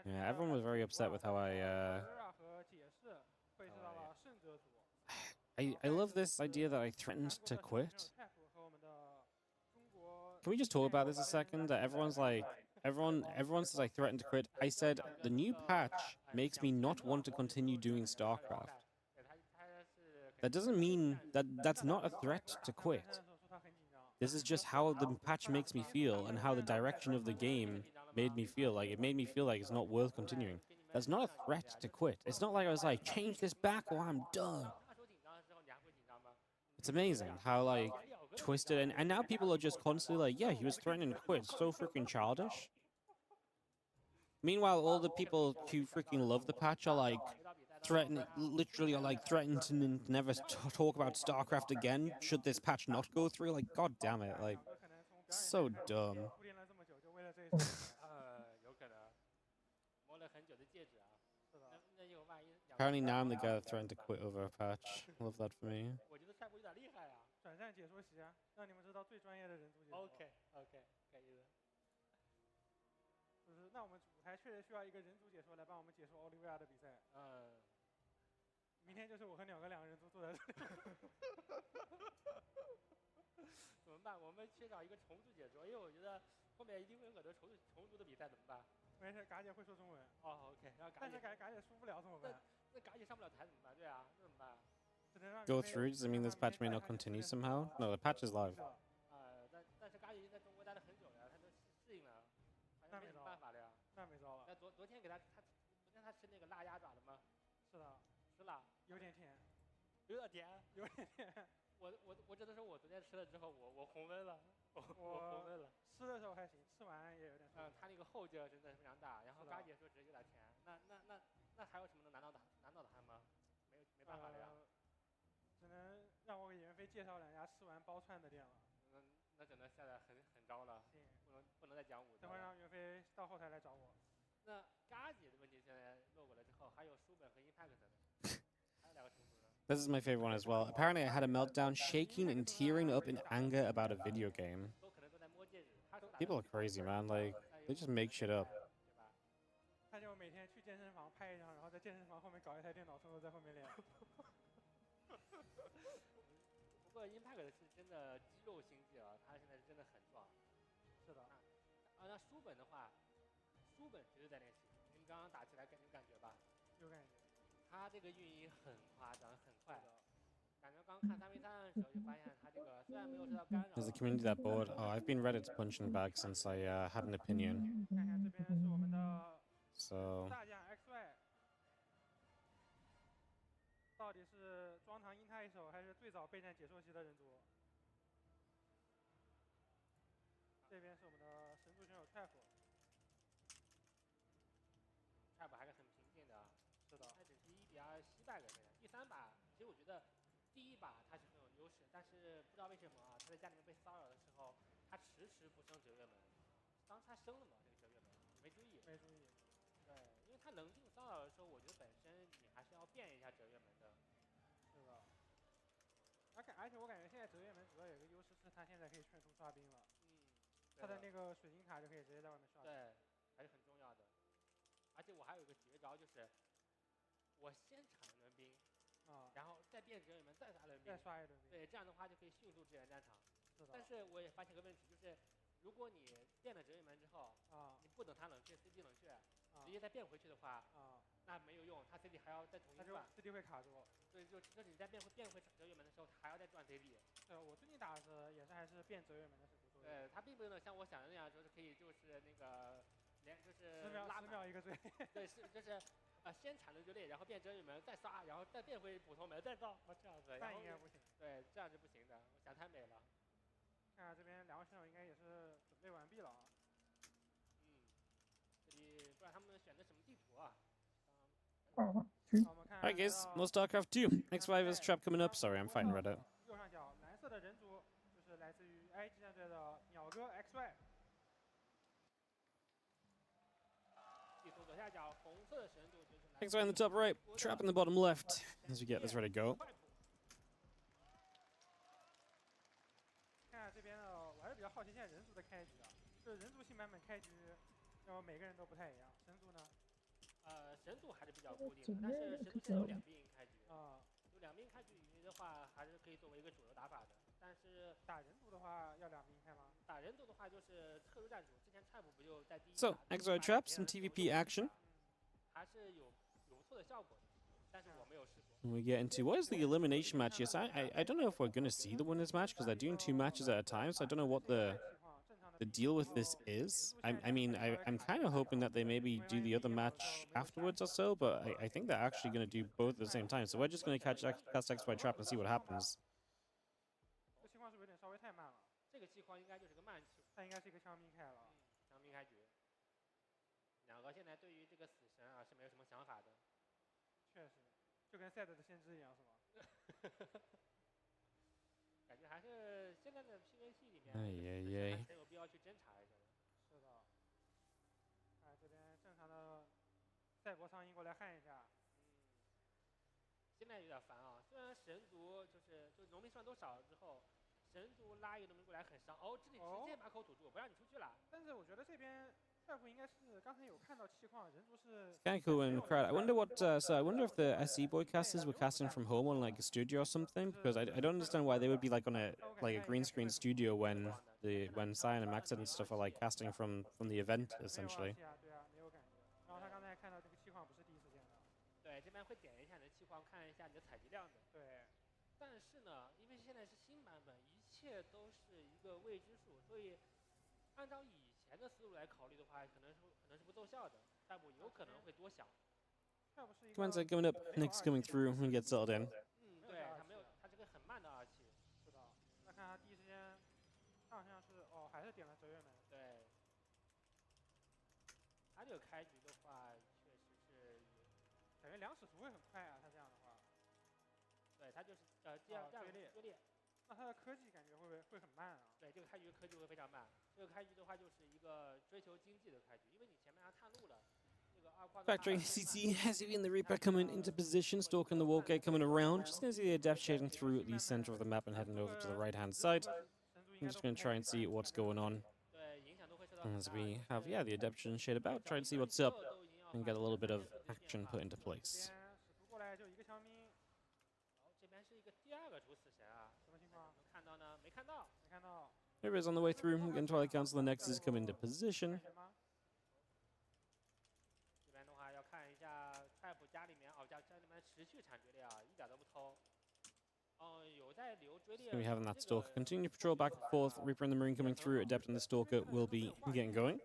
Yeah, everyone was very upset with how I love this idea that I threatened to quit. Can we just talk about this a second? That everyone's like, everyone says I threatened to quit. I said the new patch makes me not want to continue doing StarCraft. That doesn't mean that's not a threat to quit. This is just how the patch makes me feel and how the direction of the game made me feel. Like, it made me feel like it's not worth continuing. That's not a threat to quit. It's not like I was like, change this back or I'm done. It's amazing how, like, twisted, and now people are just constantly like, yeah, he was threatening to quit. So freaking childish. Meanwhile, all the people who freaking love the patch are like, literally are like threatening to never talk about StarCraft again should this patch not go through. Like, god damn it, like, so dumb. Apparently now I'm the guy that threatened to quit over a patch. Love that for me. Go through? Does it mean this patch may not continue somehow? No, the patch is live. This is my favorite one as well. Apparently, I had a meltdown, shaking and tearing up in anger about a video game. People are crazy, man. Like, they just make shit up. Is the community that bored? Oh, I've been Reddit's punching bag since I had an opinion. So. Alright guys, more StarCraft 2. Next Survivors trap coming up. Sorry, I'm fighting Reddit. XY in the top right, trap in the bottom left. As we get this ready to go. 神族还是比较固定的，但是神族现在有2兵开局啊，有2兵开局的话，还是可以作为一个主流打法的。但是打人族的话要2兵开吗？打人族的话就是特殊战术，之前 trap 不就在第一 So, XY Trap, some TVP action. 还是有不错的效果的，但是我没有试过。And we get into what is the elimination match? Yes, I don't know if we're gonna see the winners match because they're doing 2 matches at a time, so I don't know what the deal with this is. I'm kind of hoping that they maybe do the other match afterwards or so, but I think they're actually going to do both at the same time. So we're just going to cast XY Trap and see what happens. 这情况是不是有点稍微太慢了？这个气况应该就是个慢气，它应该是一个枪兵开了。枪兵开局。两个现在对于这个死神啊是没有什么想法的。确实，就跟赛德的先知一样，是吗？感觉还是现在的 PVC 里面，哎，很有必要去侦查一下的。是的。哎，这边正常的赛博苍蝇过来焊一下。现在有点烦啊，虽然神族就农民数量都少了之后，神族拉一个农民过来很伤。哦，这里直接把口堵住，不让你出去了。但是我觉得这边。应该是刚才有看到气况，人族是 kind of cool in crowd. I wonder what. So I wonder if the SE boy casters were casting from home on like a studio or something, because I don't understand why they would be like on a green screen studio when Cyan and Maxed and stuff are like casting from the event essentially. 对啊，没有感觉。然后他刚才看到这个气况不是第一时间的。对，这边会点一下你的气况，看一下你的采集量的。对。但是呢，因为现在是新版本，一切都是一个未知数，所以按照以前的思路来考虑的话，可能是不奏效的，但我有可能会多想。Commander coming up, Nick's coming through and gets settled in. 对，他这个很慢的2气。是的，那看他第一时间，他好像是还是点了折月门。对。他这个开局的话，确实是感觉2使徒会很快啊，他这样的话。对，他就是第二追猎。那他的科技感觉会很慢啊？对，这个开局科技会非常慢。这个开局的话，就是一个追求经济的开局，因为你前面还探路了。这个Factoring CT has you in the Reaper coming into position, stalking the Wargate coming around. Just gonna see the Adept shading through the center of the map and heading over to the right hand side. I'm just gonna try and see what's going on. As we have, the Adeption shade about, try and see what's up and get a little bit of action put into place. 这边是一个第2个主死神啊，什么情况？能看到呢？没看到。Here is on the way through. Again, Twilight Council, the Nexus come into position. 这边的话要看一下太普家里面，家里面持续产绝猎啊，一点都不偷。有在留追猎。So we have that Stalker continue patrol back and forth. Reaper and the Marine coming through. Adept and the Stalker will be getting going.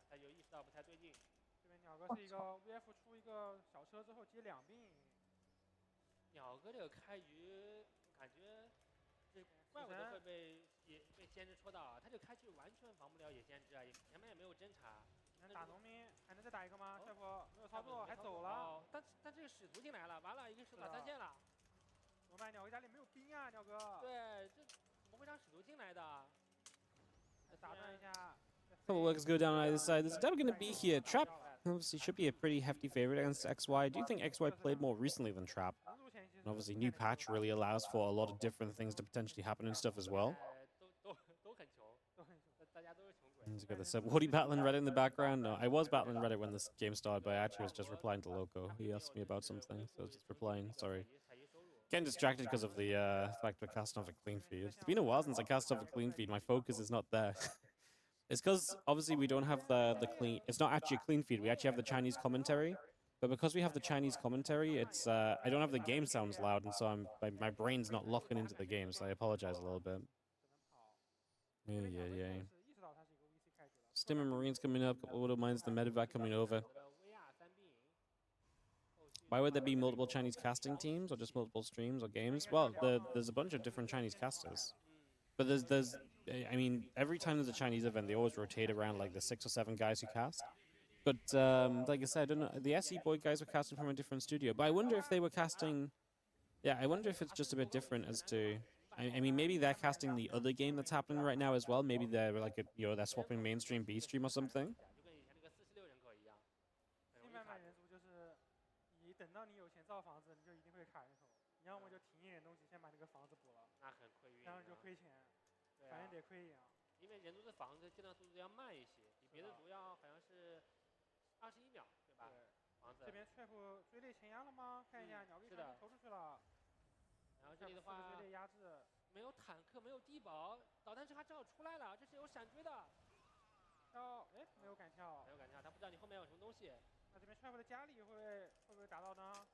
他有意识到不太对劲。这边鸟哥是一个 VF 出一个小车之后接2兵。鸟哥这个开局感觉，这怪不得会被先知戳到啊！他这个开局完全防不了野先知啊，前面也没有侦查。能打农民，还能再打一个吗？帅婆没有操作，还走了。但这个使徒进来了，完了，一个手打3线了。怎么办？鸟哥家里没有兵啊，鸟哥。对，这怎么会让使徒进来的？打断一下。Couple workers go down on either side. There's definitely going to be here. Trap obviously should be a pretty hefty favorite against XY. I do think XY played more recently than Trap. And obviously, new patch really allows for a lot of different things to potentially happen and stuff as well. And got this Woody battling Reddit in the background. No, I was battling Reddit when this game started, but I actually was just replying to Loco. He asked me about something, so I was just replying. Sorry. Getting distracted because of the fact we're casting off a clean feed. It's been a while since I cast off a clean feed. My focus is not there. It's because, obviously, we don't have the clean... It's not actually a clean feed. We actually have the Chinese commentary. But because we have the Chinese commentary, it's... I don't have the game sounds loud, and so my brain's not locking into the game, so I apologize a little bit. Yeah. Stim and Marines coming up. Couple Auto Mines, the Medevac coming over. Why would there be multiple Chinese casting teams, or just multiple streams or games? Well, there's a bunch of different Chinese casters. But there's, I mean, every time there's a Chinese event, they always rotate around like the 6 or 7 guys who cast. But like I said, I don't know. The SE Boy guys were casting from a different studio. But I wonder if they were casting. Yeah, I wonder if it's just a bit different as to. I mean, maybe they're casting the other game that's happening right now as well. Maybe they're like they're swapping mainstream B stream or something. 等到你有钱造房子，你就一定会卡人头。你要么就停一点东西，先把那个房子补了，那很亏运，然后就亏钱，反正得亏赢。因为人族的房子建造速度要慢一些，比别的族要好像是21秒，对吧？房子子。这边 trap 追猎前压了吗？看一下，鸟是的被投出去了。然后这里的话追猎压制，没有坦克，没有地堡，导弹车还正好出来了，这是有闪追的。跳，哎，没有敢跳，没有敢跳，他不知道你后面有什么东西。那这边 trap 的家里会不会打到呢？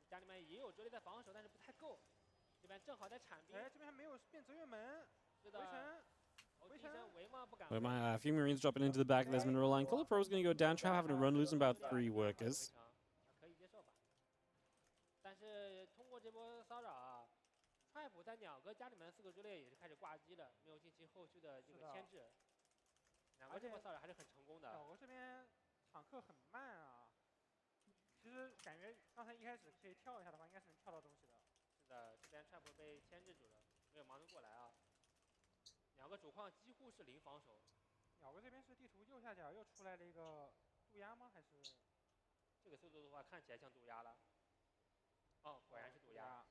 家里面也有追猎在防守，但是不太够。这边正好在铲兵。哎，这边还没有变折跃门，是的。围城。With my few Marines dropping into the back of this mineral line, Color Pro is going to go down. Trap having to run, losing about 3 workers. 可以接受吧？但是通过这波骚扰啊，Trap 在2个家里面4个追猎也是开始挂机了，没有进行后续的这个牵制。2个这波骚扰还是很成功的。小国这边坦克很慢啊，其实感觉刚才一开始可以跳一下的话，应该是能跳到东西的。是的，这边 Trap 被牵制住了，没有忙得过来啊。2个主矿几乎是零防守。鸟哥这边是地图右下角又出来了一个渡鸦吗？还是这个速度的话看起来像渡鸦了。哦，果然是渡鸦。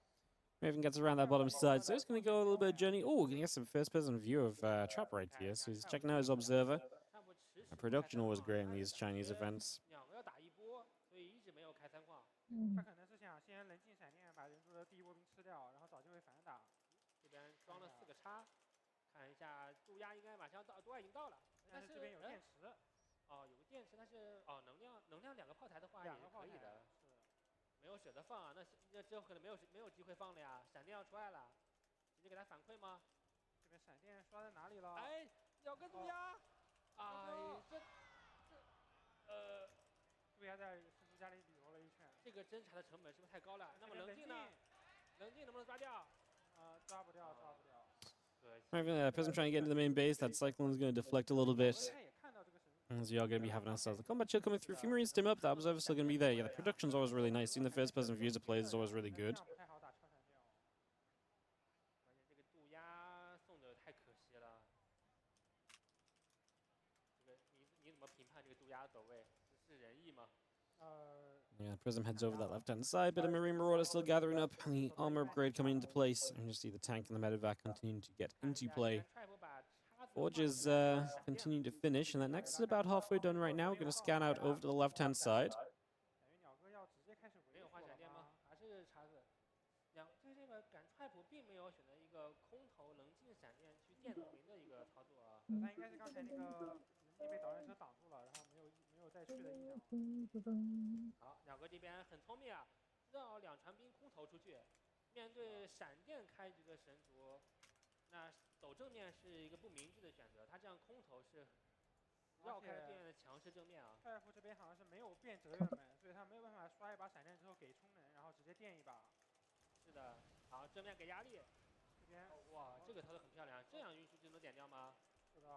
Raven gets around that bottom side, so he's going to go a little bit of journey. Oh, going to get some first-person view of Trap right here. So he's checking out his observer. The production always great in these Chinese events. 2个要打一波，所以一直没有开3矿。他可能是想先冷静闪电把人族的第1波兵吃掉，然后找机会反打。这边装了4个叉。看一下，渡鸦应该马上到，渡鸦已经到了，但是这边有电池。哦，有个电池，但是哦，能量2个炮台的话也是可以的。是。没有舍得放啊，那之后可能没有机会放了呀。闪电要出来了，直接给他反馈吗？这边闪电刷在哪里了？哎，咬个渡鸦！哎，渡鸦在神族家里旅游了一圈。这个侦查的成本是不是太高了？那么冷静呢？冷静能不能抓掉？抓不掉，抓不掉。Raven, Prism trying to get into the main base. That Cyclone is going to deflect a little bit. As we are going to be having ourselves a combat chill coming through. A few Marines stim up. The Observer's still going to be there. Yeah, the production's always really nice. Seeing the first-person views of players is always really good. 这个渡鸦送的太可惜了。这个你怎么评判这个渡鸦走位？是仁义吗？ Yeah, Prism heads over that left-hand side, but a Marine Marauder still gathering up, and the armor upgrade coming into place. And you see the tank and the medevac continuing to get into play. Forge is continuing to finish, and that next is about halfway done right now. We're going to scan out over to the left-hand side. 没有换闪电吗？还是叉子？对这个赶 Trap 并没有选择一个空投冷静闪电去电农民的一个操作啊。他应该是刚才那个被导弹车挡住了，然后没有再去的意向。好，2个这边很聪明啊，知道2船兵空投出去，面对闪电开局的神族，那走正面是一个不明智的选择。他这样空投是绕开了对面的强势正面啊。泰夫这边好像是没有变折跃门，所以他没有办法刷一把闪电之后给充能，然后直接电一把。是的，好，正面给压力。这边哇，这个投的很漂亮，这样运输就能点掉吗？是的。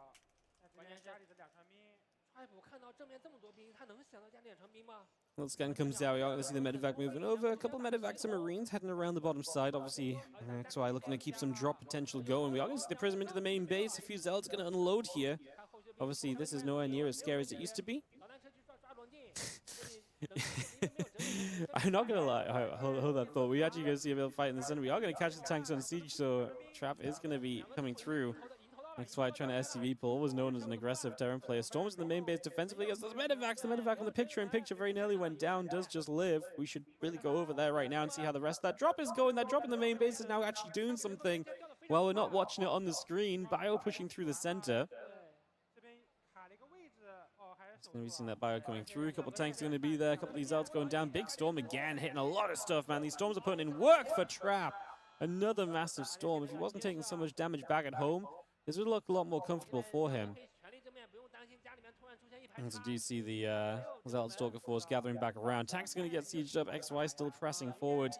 那这边家里的2船兵。Trap 看到正面这么多兵，他能想到家里2船兵吗？ Well, scan comes out. We are going to see the medevac moving over. A couple of medevacs and Marines heading around the bottom side. Obviously, XY looking to keep some drop potential going. We are going to see the Prism into the main base. A few Zealots going to unload here. Obviously, this is nowhere near as scary as it used to be. I'm not going to lie. Hold that thought. We actually going to see a bit of fight in the center. We are going to catch the tanks on siege, so Trap is going to be coming through. XY trying to STV pull, always known as an aggressive Terran player. Storms in the main base defensively against those medevacs. The medevac on the picture-in-picture very nearly went down, does just live. We should really go over there right now and see how the rest of that drop is going. That drop in the main base is now actually doing something. Well, we're not watching it on the screen. Bio pushing through the center. It's going to be seeing that Bio coming through. A couple of tanks are going to be there. A couple of these outs going down. Big storm again, hitting a lot of stuff, man. These storms are putting in work for Trap. Another massive storm. If he wasn't taking so much damage back at home, this would look a lot more comfortable for him. And so do you see the Zealot Stalker force gathering back around. Tank's going to get sieged up. XY still pressing forward.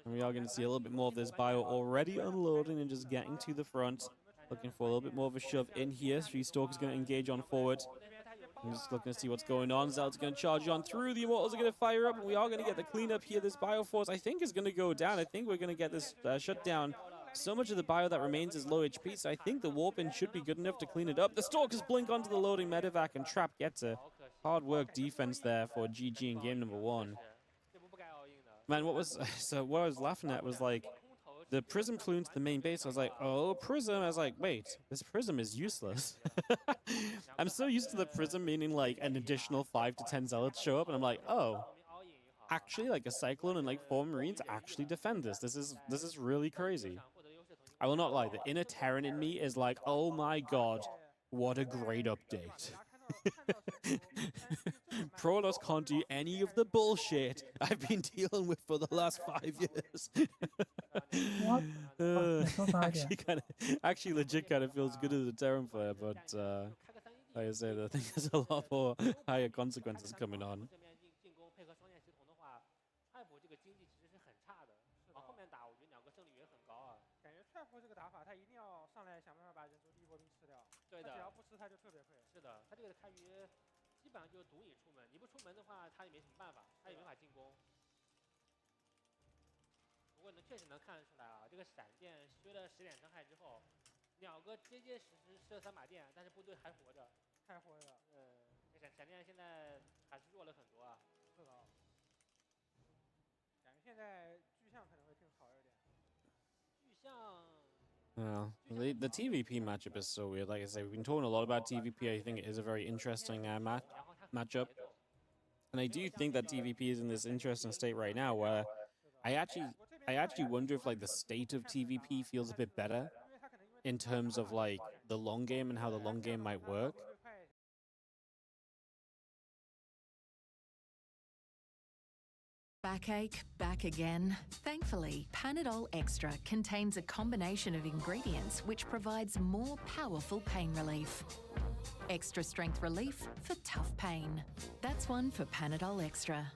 And we are going to see a little bit more of this Bio already unloading and just getting to the front. Looking for a little bit more of a shove in here. 3 Stalkers going to engage on forward. I'm just looking to see what's going on. Zealot's going to charge on through. The Immortals are going to fire up. And we are going to get the cleanup here. This Bio force, I think, is going to go down. I think we're going to get this shut down. So much of the Bio that remains is low HP, so I think the Warpin should be good enough to clean it up. The Stalkers blink onto the loading medevac, and Trap gets a hard work defense there for GG in game number 1. Man, what I was laughing at was like, the Prism flew into the main base. I was like, oh, Prism. I was like, wait, this Prism is useless. I'm so used to the Prism meaning like an additional 5 to 10 Zealots show up, and I'm like, oh, actually like a Cyclone and like 4 Marines actually defend this. This is really crazy. I will not lie, the inner Terran in me is like, oh my god, what a great update. Protoss can't do any of the bullshit I've been dealing with for the last 5 years. Actually legit kind of feels good as a Terran player, but like I said, I think there's a lot more higher consequences coming on. 感觉踹破这个打法，他一定要上来想办法把人族第一波兵吃掉。对的，他只要不吃，他就特别亏。是的，他这个开局基本上就是赌你出门，你不出门的话，他也没什么办法，他也没法进攻。不过确实能看得出来啊，这个闪电削了10点伤害之后，鸟哥结结实实射3把电，但是部队还活着，太活跃了。闪电现在还是弱了很多啊。是的，感觉现在巨象可能会更好一点。巨象。Yeah, the TVP matchup is so weird. Like I say, we've been talking a lot about TVP. I think it is a very interesting matchup. And I do think that TVP is in this interesting state right now where I actually wonder if like the state of TVP feels a bit better in terms of like the long game and how the long game might work. Backache, back again? Thankfully, Panadol Extra contains a combination of ingredients which provides more powerful pain relief. Extra strength relief for tough pain. That's one for Panadol Extra.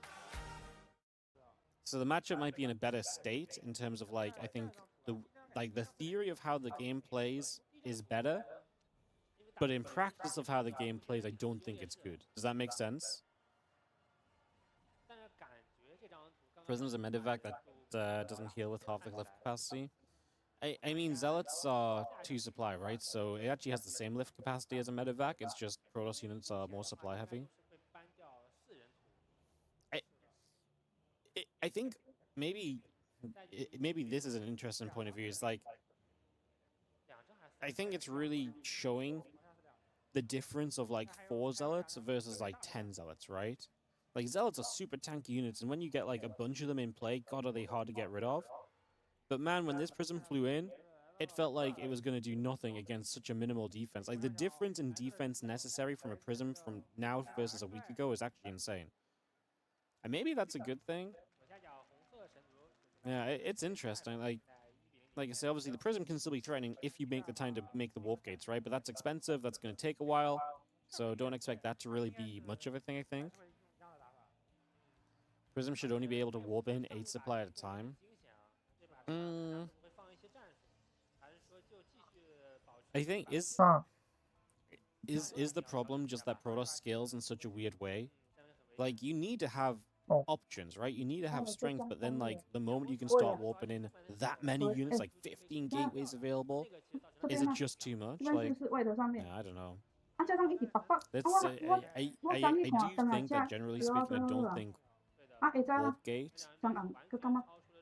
So the matchup might be in a better state in terms of like, I think the theory of how the game plays is better, but in practice of how the game plays, I don't think it's good. Does that make sense? Prism's a medevac that doesn't heal with half the lift capacity. I mean, Zealots are 2 supply, right? So it actually has the same lift capacity as a medevac. It's just Protoss units are more supply heavy. I think maybe this is an interesting point of view. It's like, I think it's really showing the difference of like 4 Zealots versus like 10 Zealots, right? Like, Zealots are super tanky units, and when you get, like, a bunch of them in play, god, are they hard to get rid of. But, man, when this Prism flew in, it felt like it was going to do nothing against such a minimal defense. Like, the difference in defense necessary from a Prism from now versus a week ago is actually insane. And maybe that's a good thing. Yeah, it's interesting. Like I said, obviously, the Prism can still be threatening if you make the time to make the warp gates, right? But that's expensive, that's going to take a while, so don't expect that to really be much of a thing, I think. Prism should only be able to warp in 8 supply at a time. I think is the problem just that Protoss scales in such a weird way? Like, you need to have options, right? You need to have strength, but then, like, the moment you can start warping in that many units, like 15 gateways available, is it just too much? Like, yeah, I don't know. That's, I do think that, generally speaking, I don't think warp gate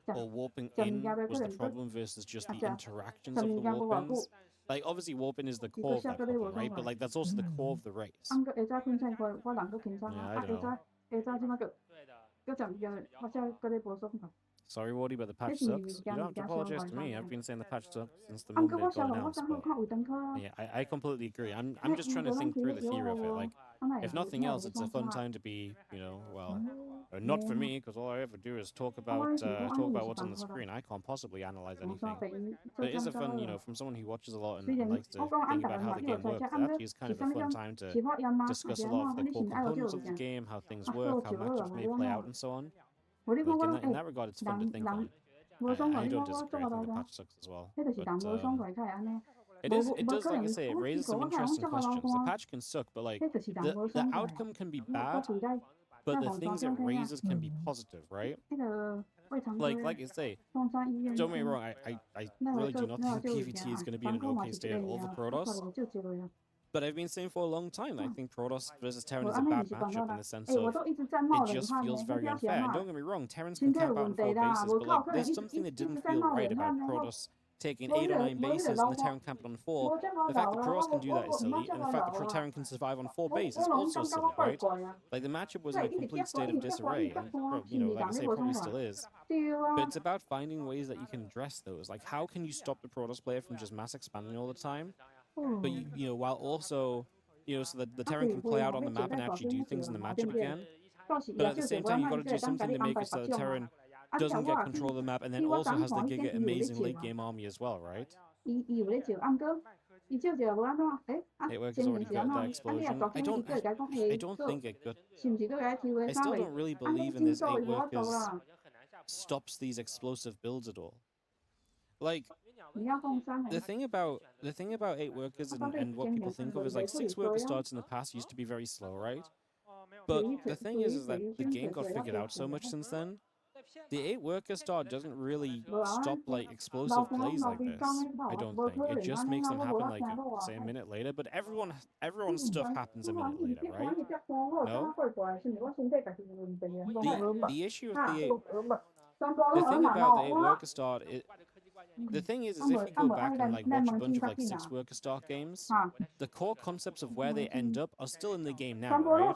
or warping in was the problem versus just the interactions of the warp-ins. Like, obviously, warp-in is the core of that problem, right? But, like, that's also the core of the race. Yeah, I don't know. Sorry, Wardy, but the patch sucks. You don't have to apologize to me. I've been saying the patch sucks since the moment it got announced. But yeah, I completely agree. I'm just trying to think through the theory of it. Like, if nothing else, it's a fun time to be, you know, well, not for me, because all I ever do is talk about what's on the screen. I can't possibly analyze anything. But it is a fun, you know, from someone who watches a lot and likes to think about how the game works, it actually is kind of a fun time to discuss a lot of the core components of the game, how things work, how matchups may play out, and so on. Like, in that regard, it's fun to think on. I don't disagree. I think the patch sucks as well. But it does, like I say, it raises some interesting questions. The patch can suck, but like the outcome can be bad, but the things it raises can be positive, right? Like I say, don't get me wrong, I really do not think PvT is going to be in an okay state at all for Protoss. But I've been saying for a long time, I think Protoss versus Terran is a bad matchup in the sense of it just feels very unfair. And don't get me wrong, Terrans can camp out on 4 bases, but like there's something that didn't feel right about Protoss taking 8 or 9 bases and the Terran camping on 4, the fact the Pros can do that is silly, and the fact the Terran can survive on 4 bases is also silly, right? Like, the matchup was in a complete state of disarray, and, you know, like I say, probably still is. But it's about finding ways that you can address those. Like, how can you stop the Protoss player from just mass expanding all the time? But, you know, while also, you know, so that the Terran can play out on the map and actually do things in the matchup again. But at the same time, you've got to do something to make it so that the Terran doesn't get control of the map and then also has the Giga amazing late game army as well, right? It works already got that explosion. I don't think it got. I still don't really believe in this 8 workers stops these explosive builds at all. Like, the thing about 8 workers and what people think of is like 6 worker starts in the past used to be very slow, right? But the thing is that the game got figured out so much since then. The 8 worker start doesn't really stop like explosive plays like this. I don't think it just makes them happen like say a minute later. But everyone's stuff happens a minute later, right? No. The issue with the thing about the 8 worker start, the thing is if you go back and like watch a bunch of like 6 worker start games, the core concepts of where they end up are still in the game now, right?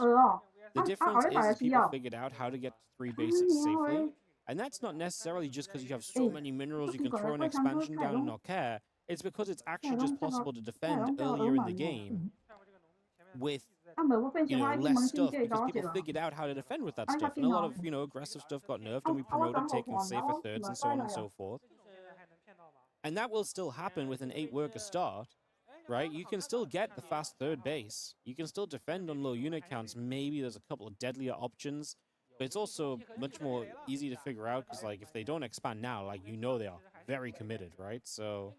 The difference is people figured out how to get 3 bases safely. And that's not necessarily just because you have so many minerals you can throw an expansion down and not care. It's because it's actually just possible to defend earlier in the game with, you know, less stuff because people figured out how to defend with that stuff. And a lot of, you know, aggressive stuff got nerfed and we promoted taking safer thirds and so on and so forth. And that will still happen with an 8 worker start, right? You can still get the fast third base. You can still defend on low unit counts. Maybe there's a couple of deadlier options. But it's also much more easy to figure out because, like, if they don't expand now, like, you know they are very committed, right? So...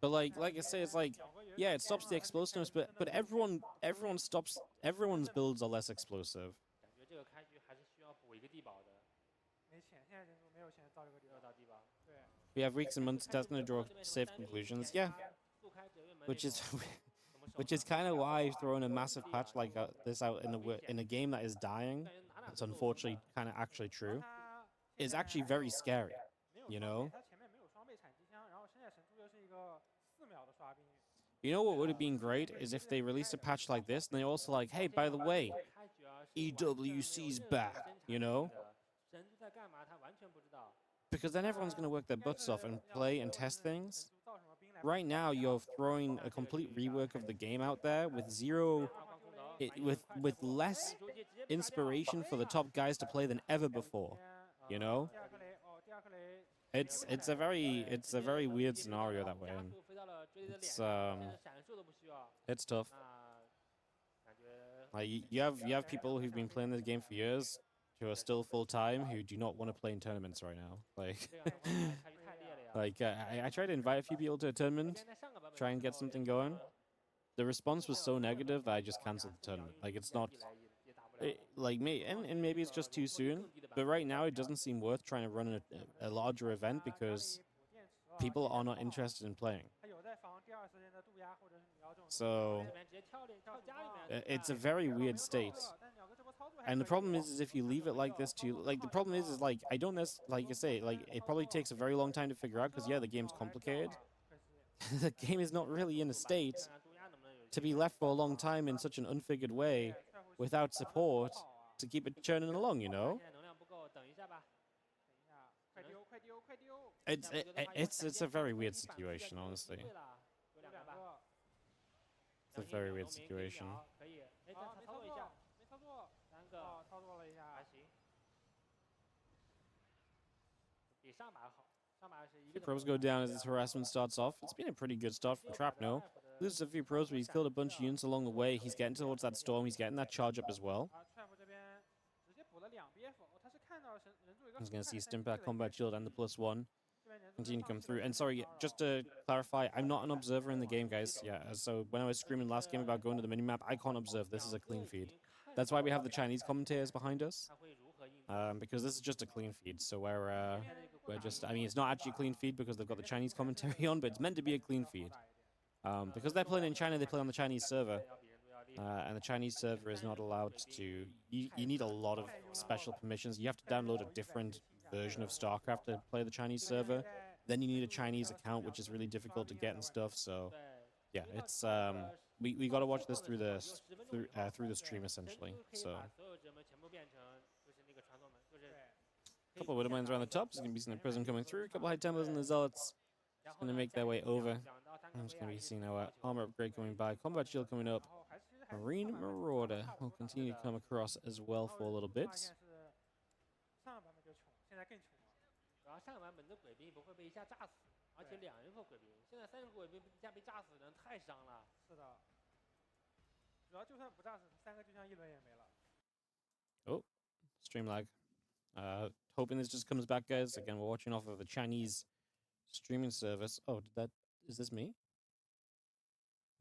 But like I say, it's like, yeah, it stops the explosiveness, but everyone's builds are less explosive. We have weeks and months destined to draw safe conclusions, yeah. Which is kind of why throwing a massive patch like this out in a game that is dying, it's unfortunately kind of actually true, is actually very scary, you know? You know what would have been great is if they released a patch like this and they also like, hey, by the way, EWC's back, you know? Because then everyone's going to work their butts off and play and test things. Right now, you're throwing a complete rework of the game out there with with less inspiration for the top guys to play than ever before, you know? It's a very weird scenario that way, and it's tough. Like you have people who've been playing this game for years who are still full time who do not want to play in tournaments right now. Like, I tried to invite a few people to a tournament, try and get something going. The response was so negative that I just canceled the tournament. Like, it's not. Like me, and maybe it's just too soon, but right now it doesn't seem worth trying to run a larger event because people are not interested in playing. So it's a very weird state. And the problem is if you leave it like this too, like the problem is like I don't like I say, like it probably takes a very long time to figure out because yeah, the game's complicated. The game is not really in a state to be left for a long time in such an unfigured way without support to keep it churning along, you know? It's a very weird situation, honestly. It's a very weird situation. The pros go down as this harassment starts off. It's been a pretty good start from Trap, no? Loses a few pros, but he's killed a bunch of units along the way. He's getting towards that storm. He's getting that charge up as well. He's going to see Stimpack, Combat Shield, and the +1 continue to come through. And sorry, just to clarify, I'm not an observer in the game, guys. Yeah, so when I was screaming last game about going to the minimap, I can't observe. This is a clean feed. That's why we have the Chinese commentators behind us. Because this is just a clean feed. So we're just, I mean, it's not actually a clean feed because they've got the Chinese commentary on, but it's meant to be a clean feed. Because they're playing in China, they play on the Chinese server. And the Chinese server is not allowed to... You need a lot of special permissions. You have to download a different version of StarCraft to play the Chinese server. Then you need a Chinese account, which is really difficult to get and stuff, so... Yeah, it's... we gotta watch this through the stream, essentially, so... Couple of Widowmines around the top. There's gonna be some Prism coming through. A couple High Templars and the Zealots just gonna make their way over. I'm just gonna be seeing our armor upgrade coming by. Combat Shield coming up. Marine Marauder will continue to come across as well for a little bit. 主要上版本的鬼兵不会被一下炸死，而且2人口鬼兵，现在3人口鬼兵一下被炸死，人太伤了。是的，主要就算不炸死，3个就像一轮也没了。Oh, stream lag. Hoping this just comes back, guys. Again, we're watching off of the Chinese streaming service. Oh, is this me?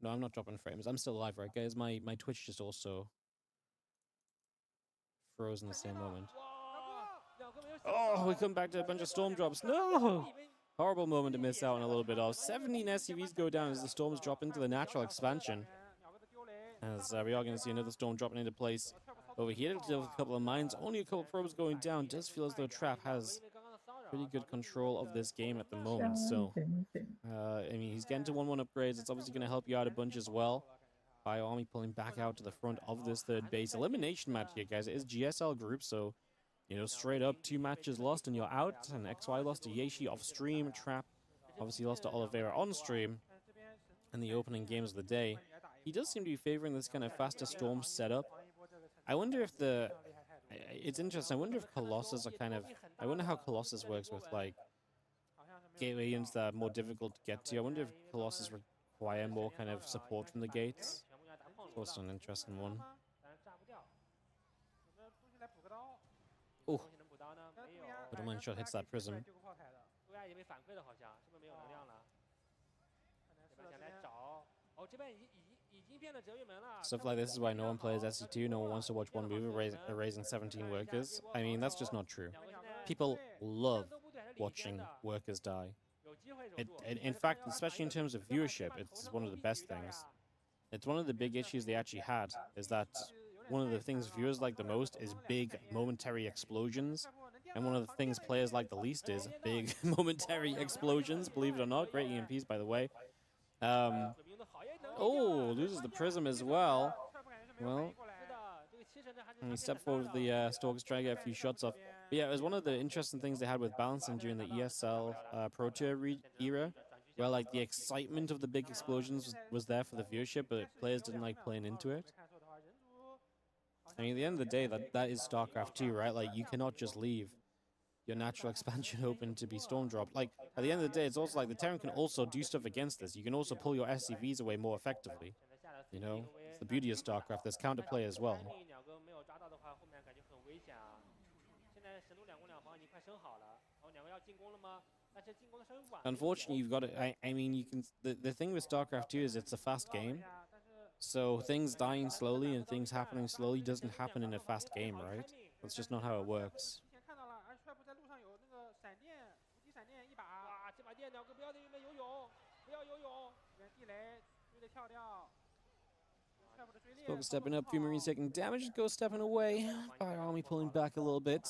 No, I'm not dropping frames. I'm still live, right, guys? My Twitch just also froze in the same moment. Oh, we come back to a bunch of storm drops. No! Horrible moment to miss out on a little bit of. 17 SCVs go down as the storms drop into the natural expansion. As we are going to see another storm dropping into place over here to deal with a couple of mines. Only a couple of probes going down. Does feel as though Trap has pretty good control of this game at the moment. So, I mean, he's getting to 1-1 upgrades. It's obviously going to help you out a bunch as well. Bio Army pulling back out to the front of this third base. Elimination match here, guys. It is GSL group, so, you know, straight up 2 matches lost and you're out. And XY lost to Yeshi off stream. Trap obviously lost to Oliveira on stream in the opening games of the day. He does seem to be favoring this kind of faster storm setup. I wonder if the... It's interesting. I wonder if Colossus are kind of... I wonder how Colossus works with, like, gateway units that are more difficult to get to. I wonder if Colossus require more kind of support from the gates. It's also an interesting one. Oh. Widowmine shot hits that prism. Stuff like this is why no one plays SC2, no one wants to watch one move erasing 17 workers. I mean, that's just not true. People love watching workers die. In fact, especially in terms of viewership, it's one of the best things. It's one of the big issues they actually had, is that one of the things viewers like the most is big momentary explosions. And one of the things players like the least is big momentary explosions, believe it or not. Great EMPs, by the way. Oh, loses the prism as well. Well, and he stepped forward with the Stalkers, trying to get a few shots off. But yeah, it was one of the interesting things they had with balancing during the ESL Pro Tour era, where like the excitement of the big explosions was there for the viewership, but players didn't like playing into it. I mean, at the end of the day, that is StarCraft 2, right? Like, you cannot just leave your natural expansion open to be storm dropped. Like, at the end of the day, it's also like the Terran can also do stuff against this. You can also pull your SCVs away more effectively. You know? It's the beauty of StarCraft. There's counterplay as well. Unfortunately, you've got to... I mean, you can... The thing with StarCraft 2 is it's a fast game. So things dying slowly and things happening slowly doesn't happen in a fast game, right? That's just not how it works. Stalker stepping up, few Marines taking damage, Ghost stepping away. Fire Army pulling back a little bit.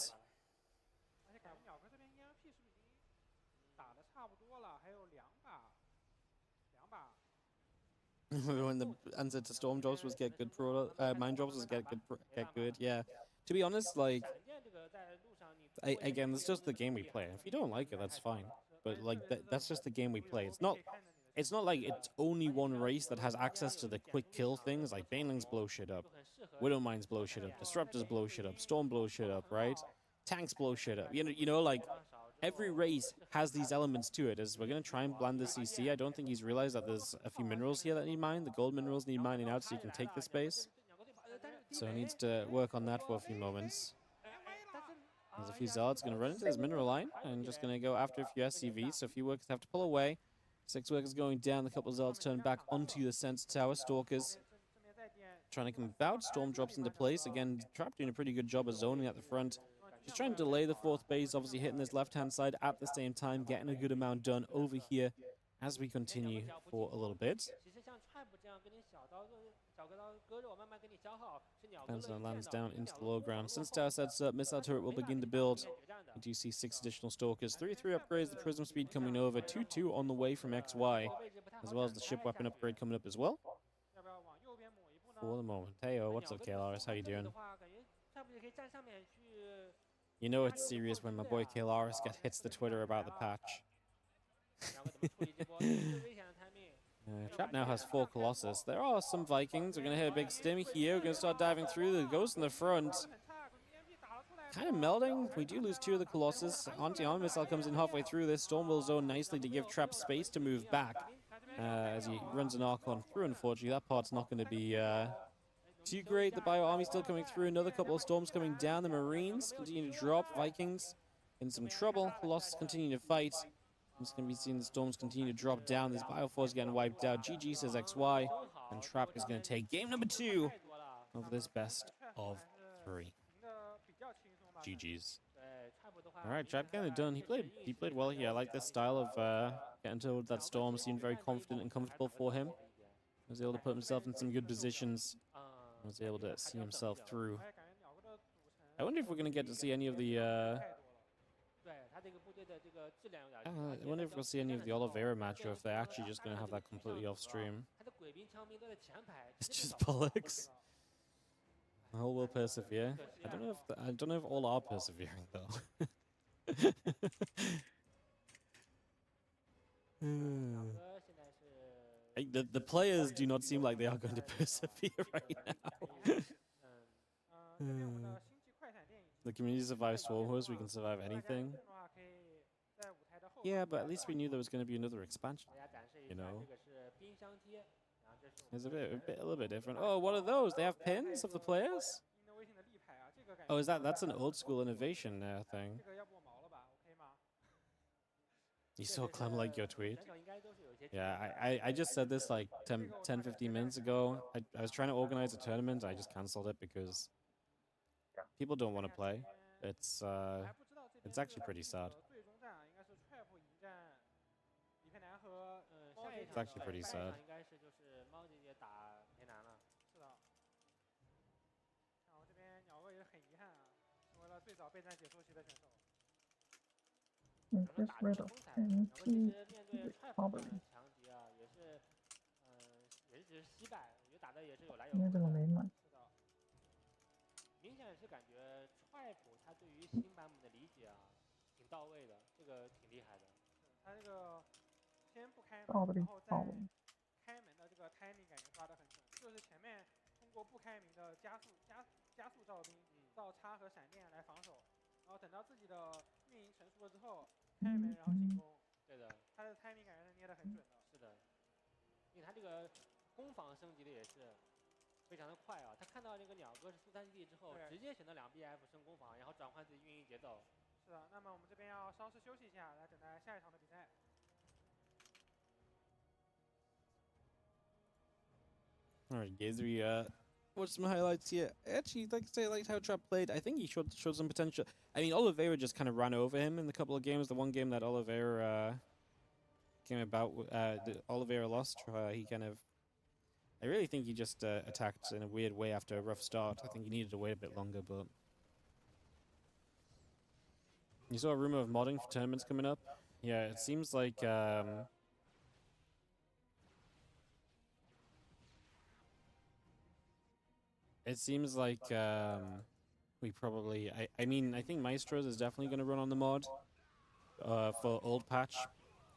When the answer to storm drops was get good mine drops was get good, yeah. To be honest, like, again, it's just the game we play. If you don't like it, that's fine. But like, that's just the game we play. It's not like it's only one race that has access to the quick kill things. Like Banelings blow shit up, Widowmines blow shit up, Disruptors blow shit up, Storm blow shit up, right? Tanks blow shit up. You know, like. Every race has these elements to it. As we're going to try and bland the CC, I don't think he's realized that there's a few minerals here that need mined. The gold minerals need mining out so you can take the space. So he needs to work on that for a few moments. There's a few Zealots going to run into his mineral line and just going to go after a few SCVs. So a few workers have to pull away. 6 workers going down. A couple of Zealots turn back onto the Sensor Tower. Stalkers trying to come about. Storm drops into place. Again, Trap doing a pretty good job of zoning at the front. Just trying to delay the 4th base, obviously hitting this left-hand side at the same time, getting a good amount done over here as we continue for a little bit. Panzer lands down into the low ground. Since tower sets up, missile turret will begin to build. We do see 6 additional stalkers. 3-3 upgrades, the prism speed coming over. 2-2 on the way from XY, as well as the ship weapon upgrade coming up as well. For the moment. Hey, what's up, KLRS? How you doing? You know it's serious when my boy KLRS hits the Twitter about the patch. Trap now has 4 Colossus. There are some Vikings. We're going to hit a big stim here. We're going to start diving through. The Ghost in the front. Kind of melding. We do lose 2 of the Colossus. Anti-armor missile comes in halfway through this. Storm will zone nicely to give Trap space to move back. As he runs an Archon through, unfortunately. That part's not going to be too great. The Bio Army still coming through. Another couple of Storms coming down. The Marines continue to drop. Vikings in some trouble. Colossus continue to fight. I'm just going to be seeing the Storms continue to drop down. This Bioforce getting wiped out. GG says XY. And Trap is going to take game number 2 of this best of 3. GG's. Alright, Trap getting it done. He played well here. I like this style of getting towards that Storm. Seemed very confident and comfortable for him. He was able to put himself in some good positions. Was able to see himself through. I wonder if we're going to get to see any of the I wonder if we'll see any of the Oliveira match, or if they're actually just going to have that completely off stream. It's just bollocks. The whole will persevere. I don't know if all are persevering though. The players do not seem like they are going to persevere right now. The community survives Swarm Horse, we can survive anything. Yeah, but at least we knew there was going to be another expansion, you know? It's a little bit different. Oh, what are those? They have pins of the players? Oh, that's an old school innovation thing. You saw Clem like your tweet? Yeah, I just said this like 10, 15 minutes ago. I was trying to organize a tournament. I just cancelled it because people don't want to play. It's actually pretty sad. It's actually pretty sad. Just rid of NP properly. 因为这个没买。明显是感觉 Tribe 他对于新版本的理解啊，挺到位的，这个挺厉害的。他这个先不开门，然后再开门的这个 timing 感觉抓得很准，就是前面通过不开门的加速哨兵，到插和闪电来防守，然后等到自己的运营成熟了之后，开门然后进攻。对的，他的 timing 感觉是捏得很准的。是的，因为他这个攻防升级的也是。 非常的快啊！他看到那个鸟哥是苏3基地之后，直接选择2 BF 升攻防，然后转换自己运营节奏。是的，那么我们这边要稍事休息一下，来等待下一场的比赛。Alright, guys, we watched some highlights here. Actually, like I say, I liked how Trap played. I think he showed some potential. I mean, Oliveira just kind of ran over him in the couple of games. The one game that Oliveira came about, Oliveira lost. He kind of. I really think he just attacked in a weird way after a rough start. I think he needed to wait a bit longer, but... You saw a rumor of modding for tournaments coming up? Yeah, it seems like... It seems like we probably... I mean, I think Maestro's is definitely going to run on the mod for old patch.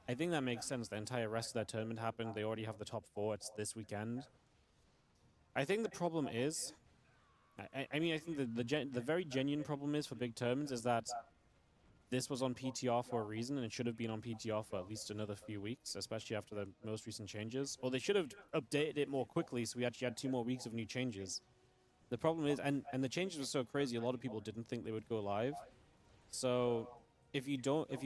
I think that makes sense. The entire rest of that tournament happened. They already have the top 4. It's this weekend. I think the problem is... I mean, I think the very genuine problem is for big tournaments is that this was on PTR for a reason, and it should have been on PTR for at least another few weeks, especially after the most recent changes. Or they should have updated it more quickly, so we actually had 2 more weeks of new changes. The problem is, and the changes were so crazy, a lot of people didn't think they would go live. So... If you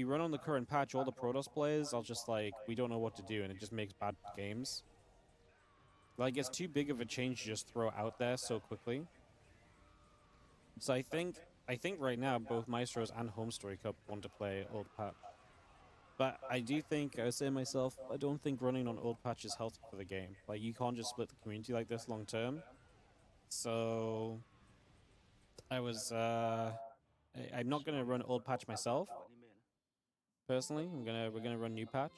run on the current patch, all the Protoss players are just like, we don't know what to do, and it just makes bad games. Like, it's too big of a change to just throw out there so quickly. So I think right now, both Maestros and Home Story Cup want to play old patch. But I do think, I was saying myself, I don't think running on old patch is healthy for the game. Like, you can't just split the community like this long term. So, I was, I'm not gonna run old patch myself. Personally, we're gonna run new patch.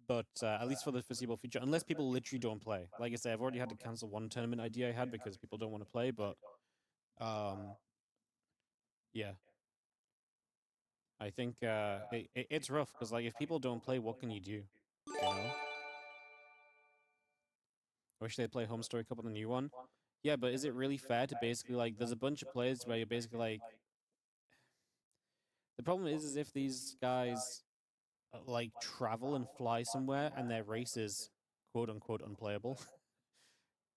But at least for the foreseeable future, unless people literally don't play. Like I say, I've already had to cancel one tournament idea I had because people don't want to play. But yeah, I think it's rough because like if people don't play, what can you do? You know, I wish they'd play Home Story Cup on the new one. Yeah, but is it really fair to basically like? There's a bunch of players where you're basically like. The problem is if these guys like travel and fly somewhere and their race is quote unquote unplayable.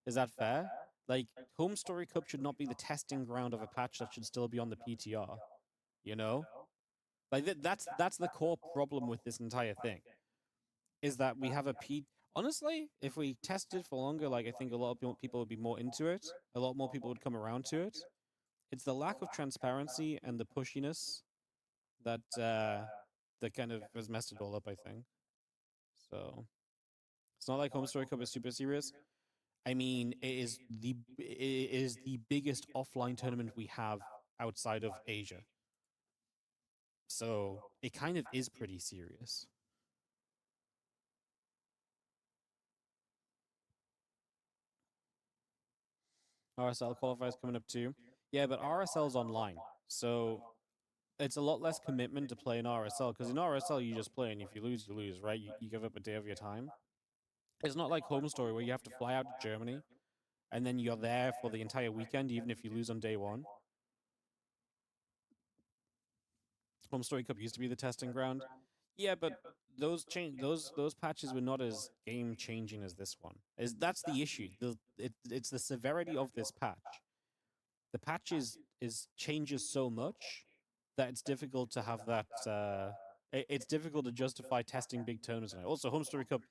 Is that fair? Like, Home Story Cup should not be the testing ground of a patch that should still be on the PTR. You know, like that's the core problem with this entire thing. Is that we have a P. Honestly, if we tested for longer, like I think a lot of people would be more into it. A lot more people would come around to it. It's the lack of transparency and the pushiness that that kind of has messed it all up. I think so. It's not like Home Story Cup is super serious. I mean, it is the biggest offline tournament we have outside of Asia. So it kind of is pretty serious. RSL qualifiers coming up too. Yeah, but RSL's online. So it's a lot less commitment to play in RSL because in RSL you just play and if you lose, right? You give up a day of your time. It's not like Home Story where you have to fly out to Germany and then you're there for the entire weekend, even if you lose on day one. Home Story Cup used to be the testing ground. Yeah, but those patches were not as game changing as this one. That's the issue. It's the severity of this patch. The patch is changes so much that it's difficult to have that. It's difficult to justify testing big tournaments. Also, Home Story Cup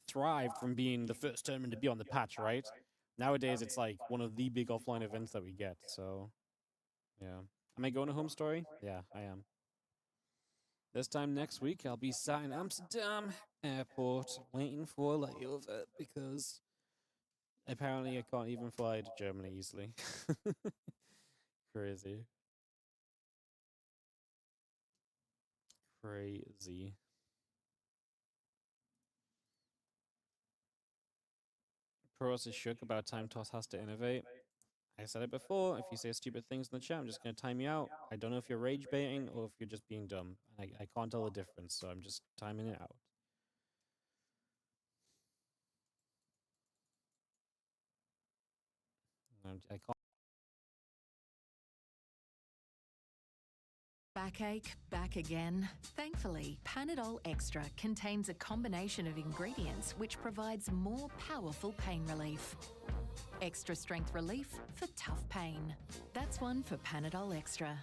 thrived from being the first tournament to be on the patch, right? Nowadays, it's like one of the big offline events that we get. So, yeah. Am I going to Home Story? Yeah, I am. This time next week, I'll be sat in Amsterdam airport waiting for a layover because apparently I can't even fly to Germany easily. Crazy. Crazy. Pros is shook about time Toss has to innovate. I said it before. If you say stupid things in the chat, I'm just going to time you out. I don't know if you're rage baiting or if you're just being dumb. I can't tell the difference, so I'm just timing it out. I can't. Backache, back again? Thankfully, Panadol Extra contains a combination of ingredients which provides more powerful pain relief. Extra strength relief for tough pain. That's one for Panadol Extra.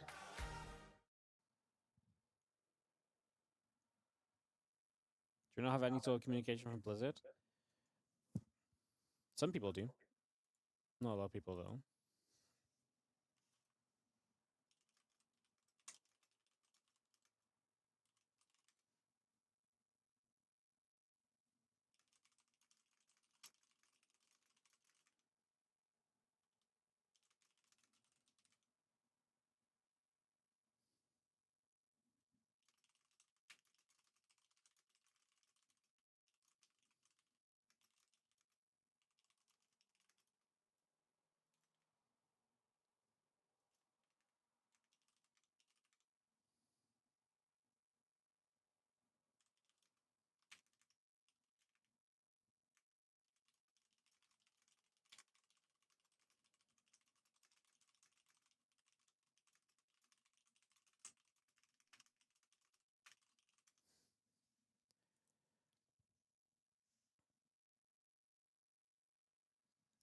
Do you not have any sort of communication from Blizzard? Some people do. Not a lot of people, though.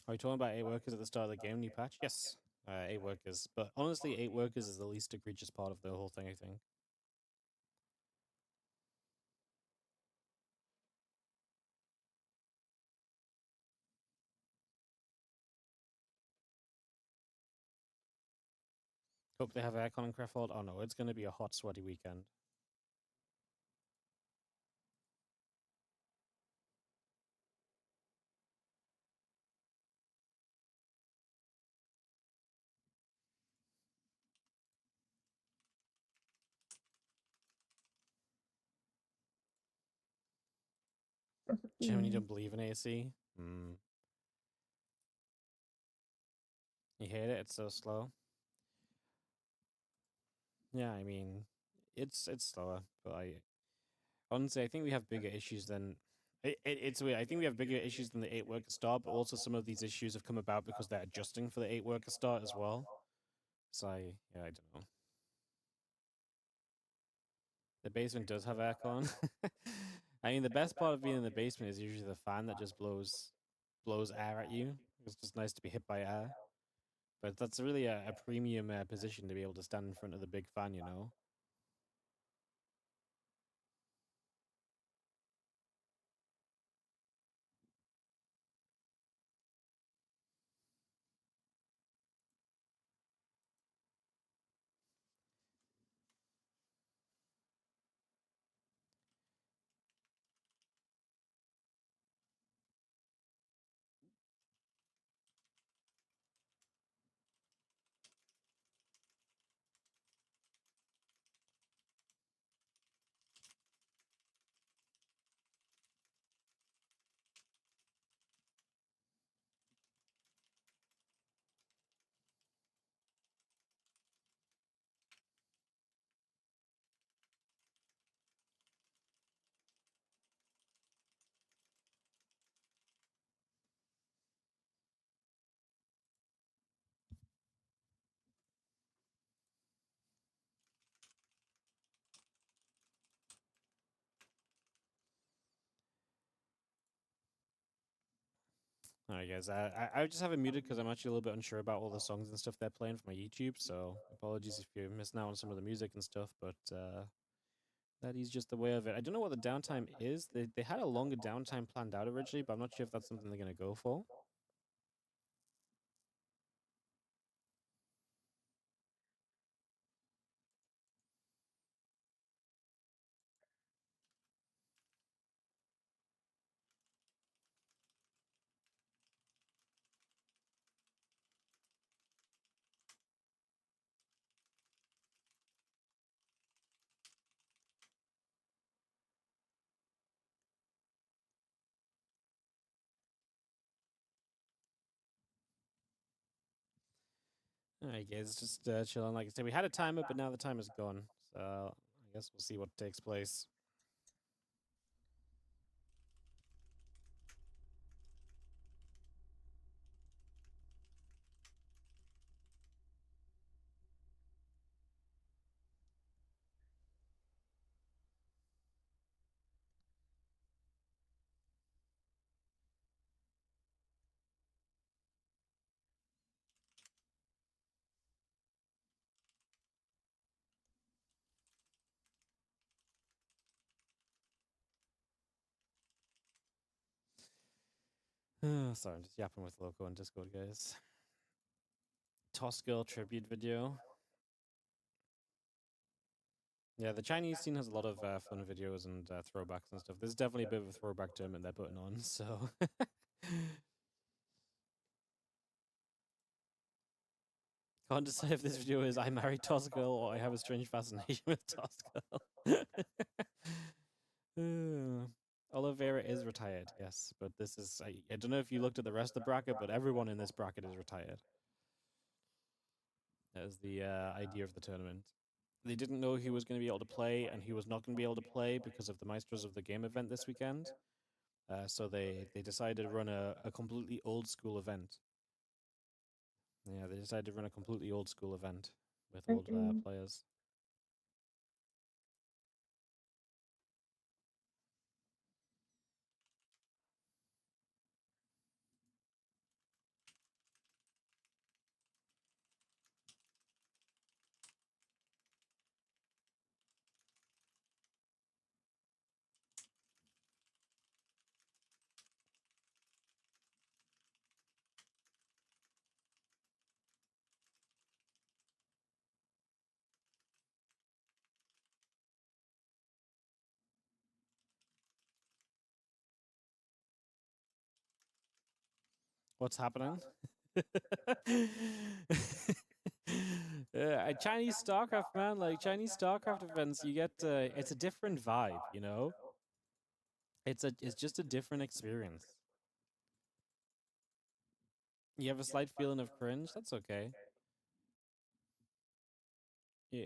Are you talking about 8 workers at the start of the game, new patch? Yes, 8 workers. But honestly, 8 workers is the least egregious part of the whole thing, I think. Hope they have aircon in Krefeld. Oh no, it's going to be a hot, sweaty weekend. 但是 Germany don't believe in AC. Hmm. You hate it? It's so slow. Yeah, I mean, it's slower, but honestly, I think we have bigger issues than it's weird. I think we have bigger issues than the 8-worker start, but also some of these issues have come about because they're adjusting for the 8-worker start as well. So I don't know. The basement does have aircon. I mean, the best part of being in the basement is usually the fan that just blows air at you. It's just nice to be hit by air. But that's really a premium position to be able to stand in front of the big fan, you know? Alright, guys. I just have it muted because I'm actually a little bit unsure about all the songs and stuff they're playing for my YouTube. So apologies if you're missing out on some of the music and stuff, but that is just the way of it. I don't know what the downtime is. They had a longer downtime planned out originally, but I'm not sure if that's something they're going to go for. Alright, guys, just chilling. Like I said, we had a timer, but now the timer's gone. So I guess we'll see what takes place. Sorry, I'm just yapping with Loco on Discord, guys. Toss Girl tribute video. Yeah, the Chinese scene has a lot of fun videos and throwbacks and stuff. There's definitely a bit of a throwback tournament they're putting on, so. Can't decide if this video is I married Toss Girl or I have a strange fascination with Toss Girl. Oliveira is retired, yes, but this is I don't know if you looked at the rest of the bracket, but everyone in this bracket is retired. That is the idea of the tournament. They didn't know he was going to be able to play, and he was not going to be able to play because of the Maestros of the Game event this weekend. So they decided to run a completely old school event. Yeah, they decided to run a completely old school event with old players. What's happening? Chinese StarCraft, man, like Chinese StarCraft events, you get it's a different vibe, you know. It's just a different experience. You have a slight feeling of cringe. That's okay. Yeah,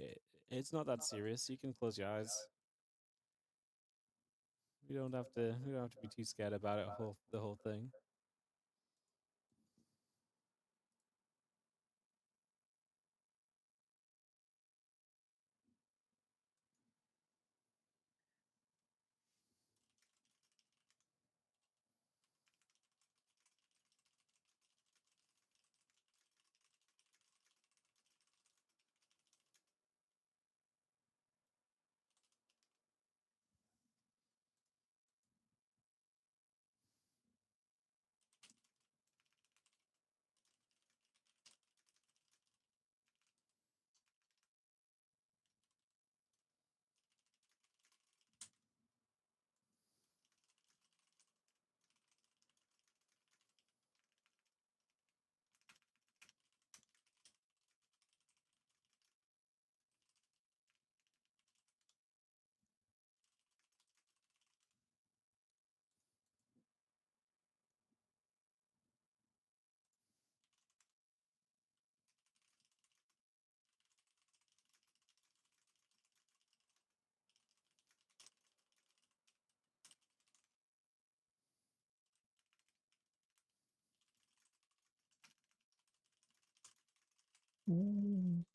it's not that serious. You can close your eyes. We don't have to. We don't have to be too scared about it. The whole thing.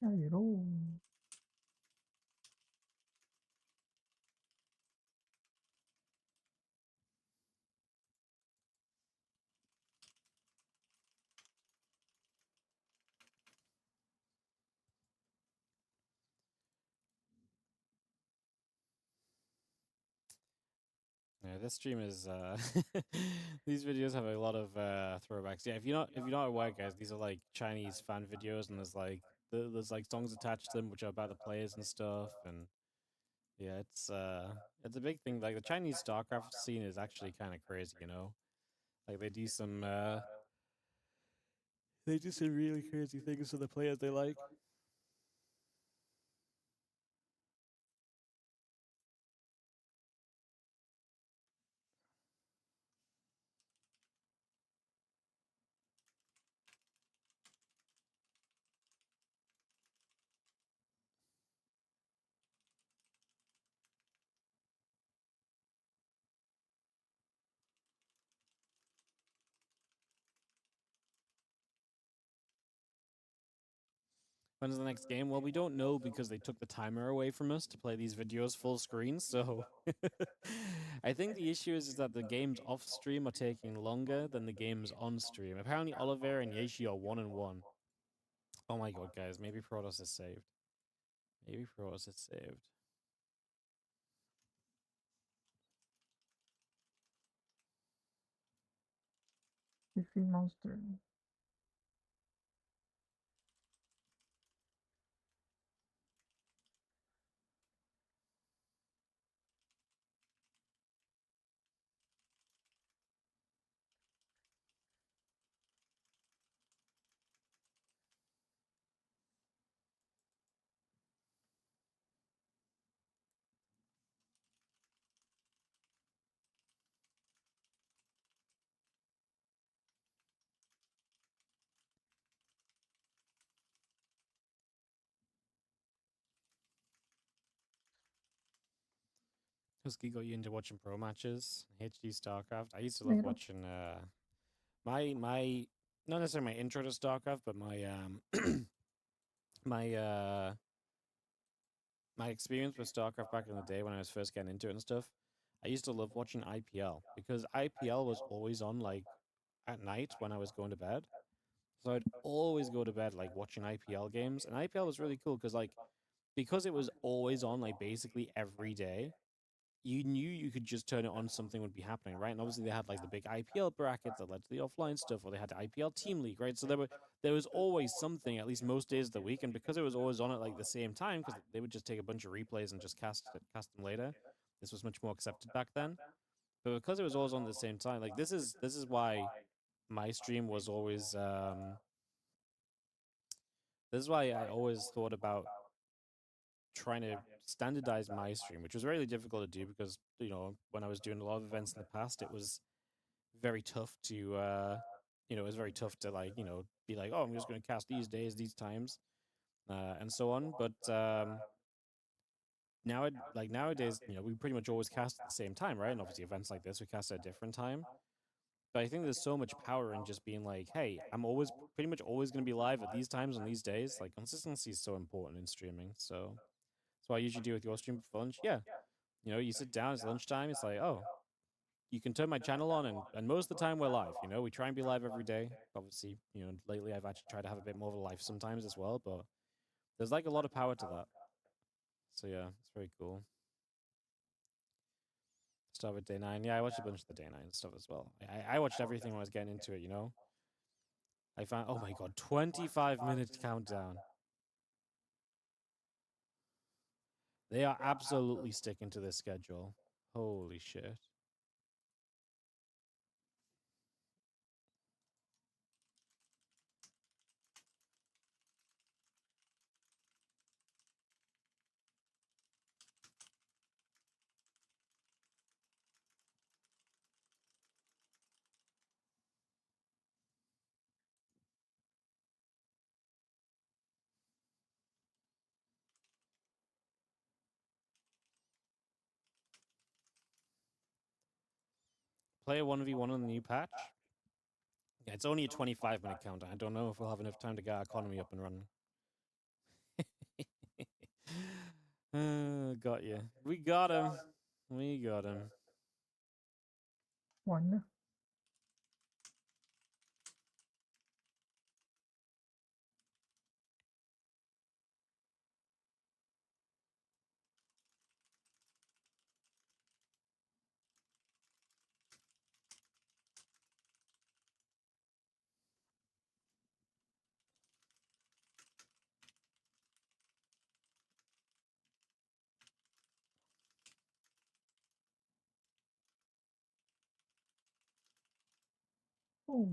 下雨喽！Yeah, this stream is these videos have a lot of throwbacks. Yeah, if you're not aware, guys, these are like Chinese fan videos, and there's like songs attached to them which are about the players and stuff, and yeah, it's a big thing. Like the Chinese StarCraft scene is actually kind of crazy, you know. Like they do some really crazy things to the players they like. When's the next game? Well, we don't know because they took the timer away from us to play these videos full screen. So I think the issue is that the games off stream are taking longer than the games on stream. Apparently, Oliver and Yeshi are 1-1. Oh my god, guys! Maybe Protoss is saved. Maybe Protoss is saved. Defeat monster. Husky got you into watching pro matches, HD StarCraft. I used to love Later. watching my not necessarily my intro to StarCraft, but my my my experience with StarCraft back in the day when I was first getting into it and stuff. I used to love watching IPL because IPL was always on like at night when I was going to bed. So I'd always go to bed like watching IPL games, and IPL was really cool because it was always on like basically every day. You knew you could just turn it on, something would be happening, right? And obviously they had like the big IPL brackets that led to the offline stuff, or they had the IPL team league, right? So there was always something, at least most days of the week, and because it was always on at like the same time, because they would just take a bunch of replays and just cast them later. This was much more accepted back then. But because it was always on at the same time, like this is why my stream was always this is why I always thought about trying to standardize my stream, which was really difficult to do because when I was doing a lot of events in the past, it was very tough to it was very tough to be like, oh, I'm just going to cast these days, these times, and so on. But nowadays, we pretty much always cast at the same time, right? And obviously, events like this, we cast at a different time. But I think there's so much power in just being like, hey, I'm always pretty much always going to be live at these times on these days. Like, consistency is so important in streaming. So that's what I usually do with your stream for lunch. Yeah, you sit down, it's lunchtime. It's like, oh, you can turn my channel on, and most of the time we're live. We try and be live every day. Obviously, lately I've actually tried to have a bit more of a life sometimes as well. But there's like a lot of power to that. So yeah, it's very cool. Start with day 9. Yeah, I watched a bunch of the day 9 stuff as well. I watched everything when I was getting into it. I found, oh my god, 25-minute countdown. They are absolutely sticking to this schedule. Holy shit. Play a 1v1 on the new patch? Yeah, it's only a 25-minute countdown. I don't know if we'll have enough time to get our economy up and running. Got you. We got him. We got him. One. Oh.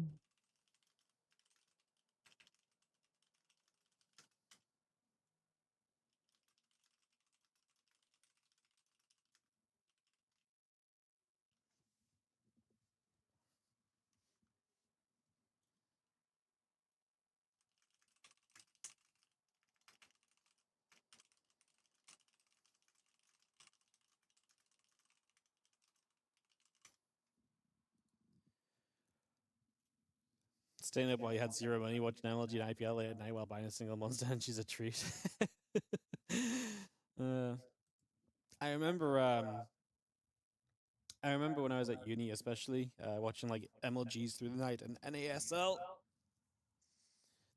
Staying up while you had zero money, watching MLG and IPL late at night while buying a single monster and she's a treat. I remember when I was at uni, especially watching like MLGs through the night and NASL.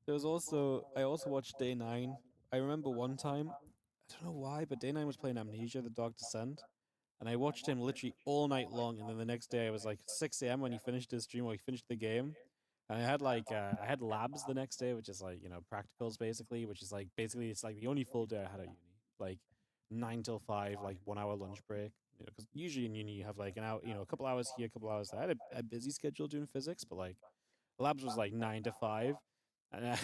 I also watched Day 9. I remember one time, I don't know why, but Day 9 was playing Amnesia: The Dark Descent, and I watched him literally all night long. And then the next day, I was like 6 a.m. when he finished his stream or he finished the game. And I had labs the next day, which is like practicals basically, which is like basically it's like the only full day I had at uni, like 9 till 5, like 1 hour lunch break. Because usually in uni you have like an hour, a couple hours here, a couple hours there. I had a busy schedule doing physics, but like labs was like 9 to 5, and I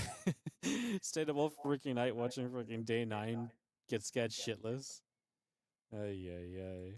stayed up all freaking night watching freaking Day 9 get scared shitless. Ay ay ay.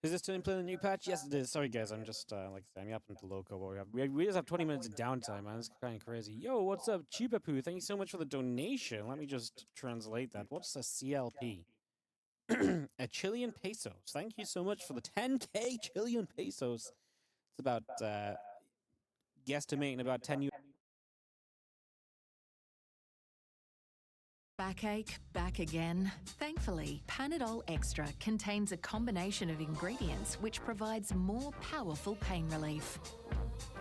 Is this turn playing the new patch? Yes, it is. Sorry, guys. I'm just, like I said, I'm up into local. We just have 20 minutes of downtime, man. It's kind of crazy. Yo, what's up, Chupapoo? Thank you so much for the donation. Let me just translate that. What's a CLP? A Chilean pesos. Thank you so much for the 10k Chilean pesos. It's about, guesstimating about 10 US. Backache, back again? Thankfully, Panadol Extra contains a combination of ingredients which provides more powerful pain relief.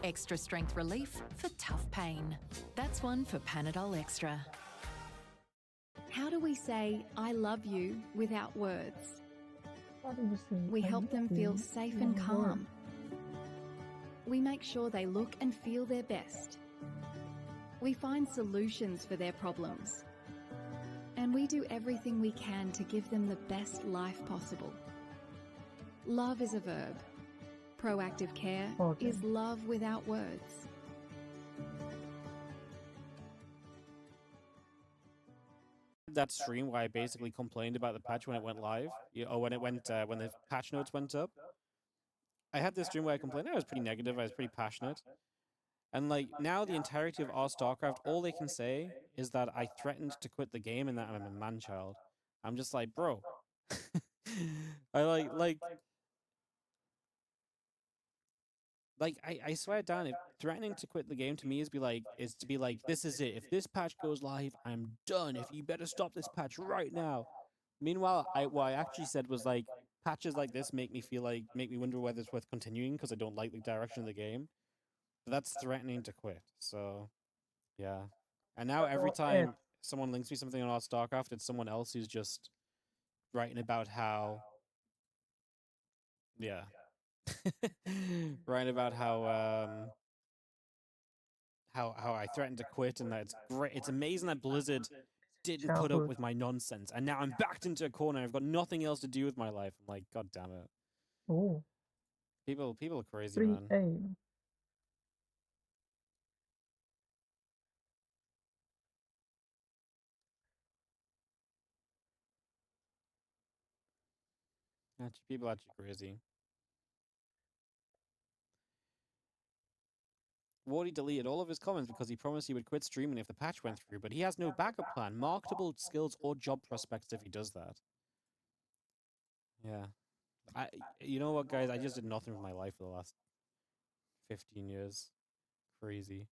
Extra strength relief for tough pain. That's one for Panadol Extra. How do we say, I love you, without words? How do you say We I help love them you feel safe and without calm. words? We make sure they look and feel their best. We find solutions for their problems. And we do everything we can to give them the best life possible. Love is a verb. Proactive care Okay. is love without words. That stream where I basically complained about the patch when it went live, or when it went, when the patch notes went up. I had this stream where I complained. I was pretty negative. I was pretty passionate. And like now, the entirety of our StarCraft, all they can say is that I threatened to quit the game and that I'm a man-child. I'm just like, bro. I swear down, if threatening to quit the game to me is to be like, this is it. If this patch goes live, I'm done. If you better stop this patch right now. Meanwhile, what I actually said was like, patches like this make me wonder whether it's worth continuing because I don't like the direction of the game. But that's threatening to quit. So, yeah. And now every time someone links me something on our StarCraft, it's someone else who's just writing about how, yeah, writing about how I threatened to quit and that it's great. It's amazing that Blizzard didn't put up Childhood. with my nonsense, and now I'm backed into a corner. I've got nothing else to do with my life. I'm like, God damn it! Oh, People are crazy, man. 3A. People are actually crazy. Wardy deleted all of his comments because he promised he would quit streaming if the patch went through, but he has no backup plan, marketable skills, or job prospects if he does that. Yeah. You know what, guys? I just did nothing with my life for the last 15 years. Crazy.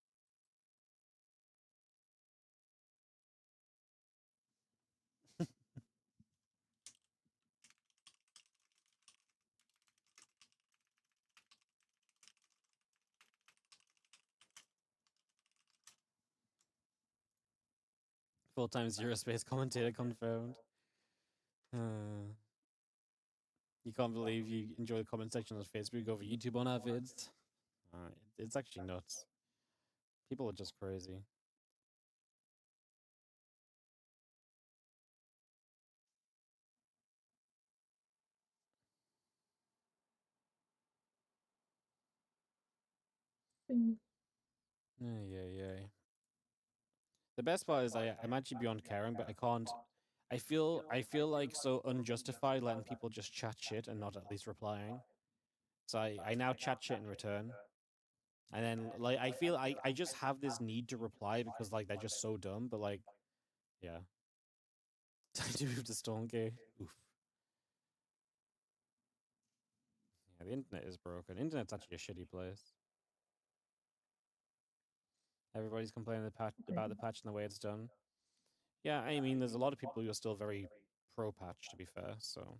Full-time zero space commentator confirmed. You can't believe you enjoy the comment section on Facebook over YouTube on our vids. It's actually nuts. People are just crazy. Yeah. The best part is I'm actually beyond caring, but I can't. I feel like so unjustified letting people just chat shit and not at least replying. So I now chat shit in return. And then like I feel I just have this need to reply because like they're just so dumb, but like yeah. Time to move to Stormgate. Oof. Yeah, the internet is broken. Internet's actually a shitty place. Everybody's complaining about the patch and the way it's done. Yeah, I mean, there's a lot of people who are still very pro-patch, to be fair, so...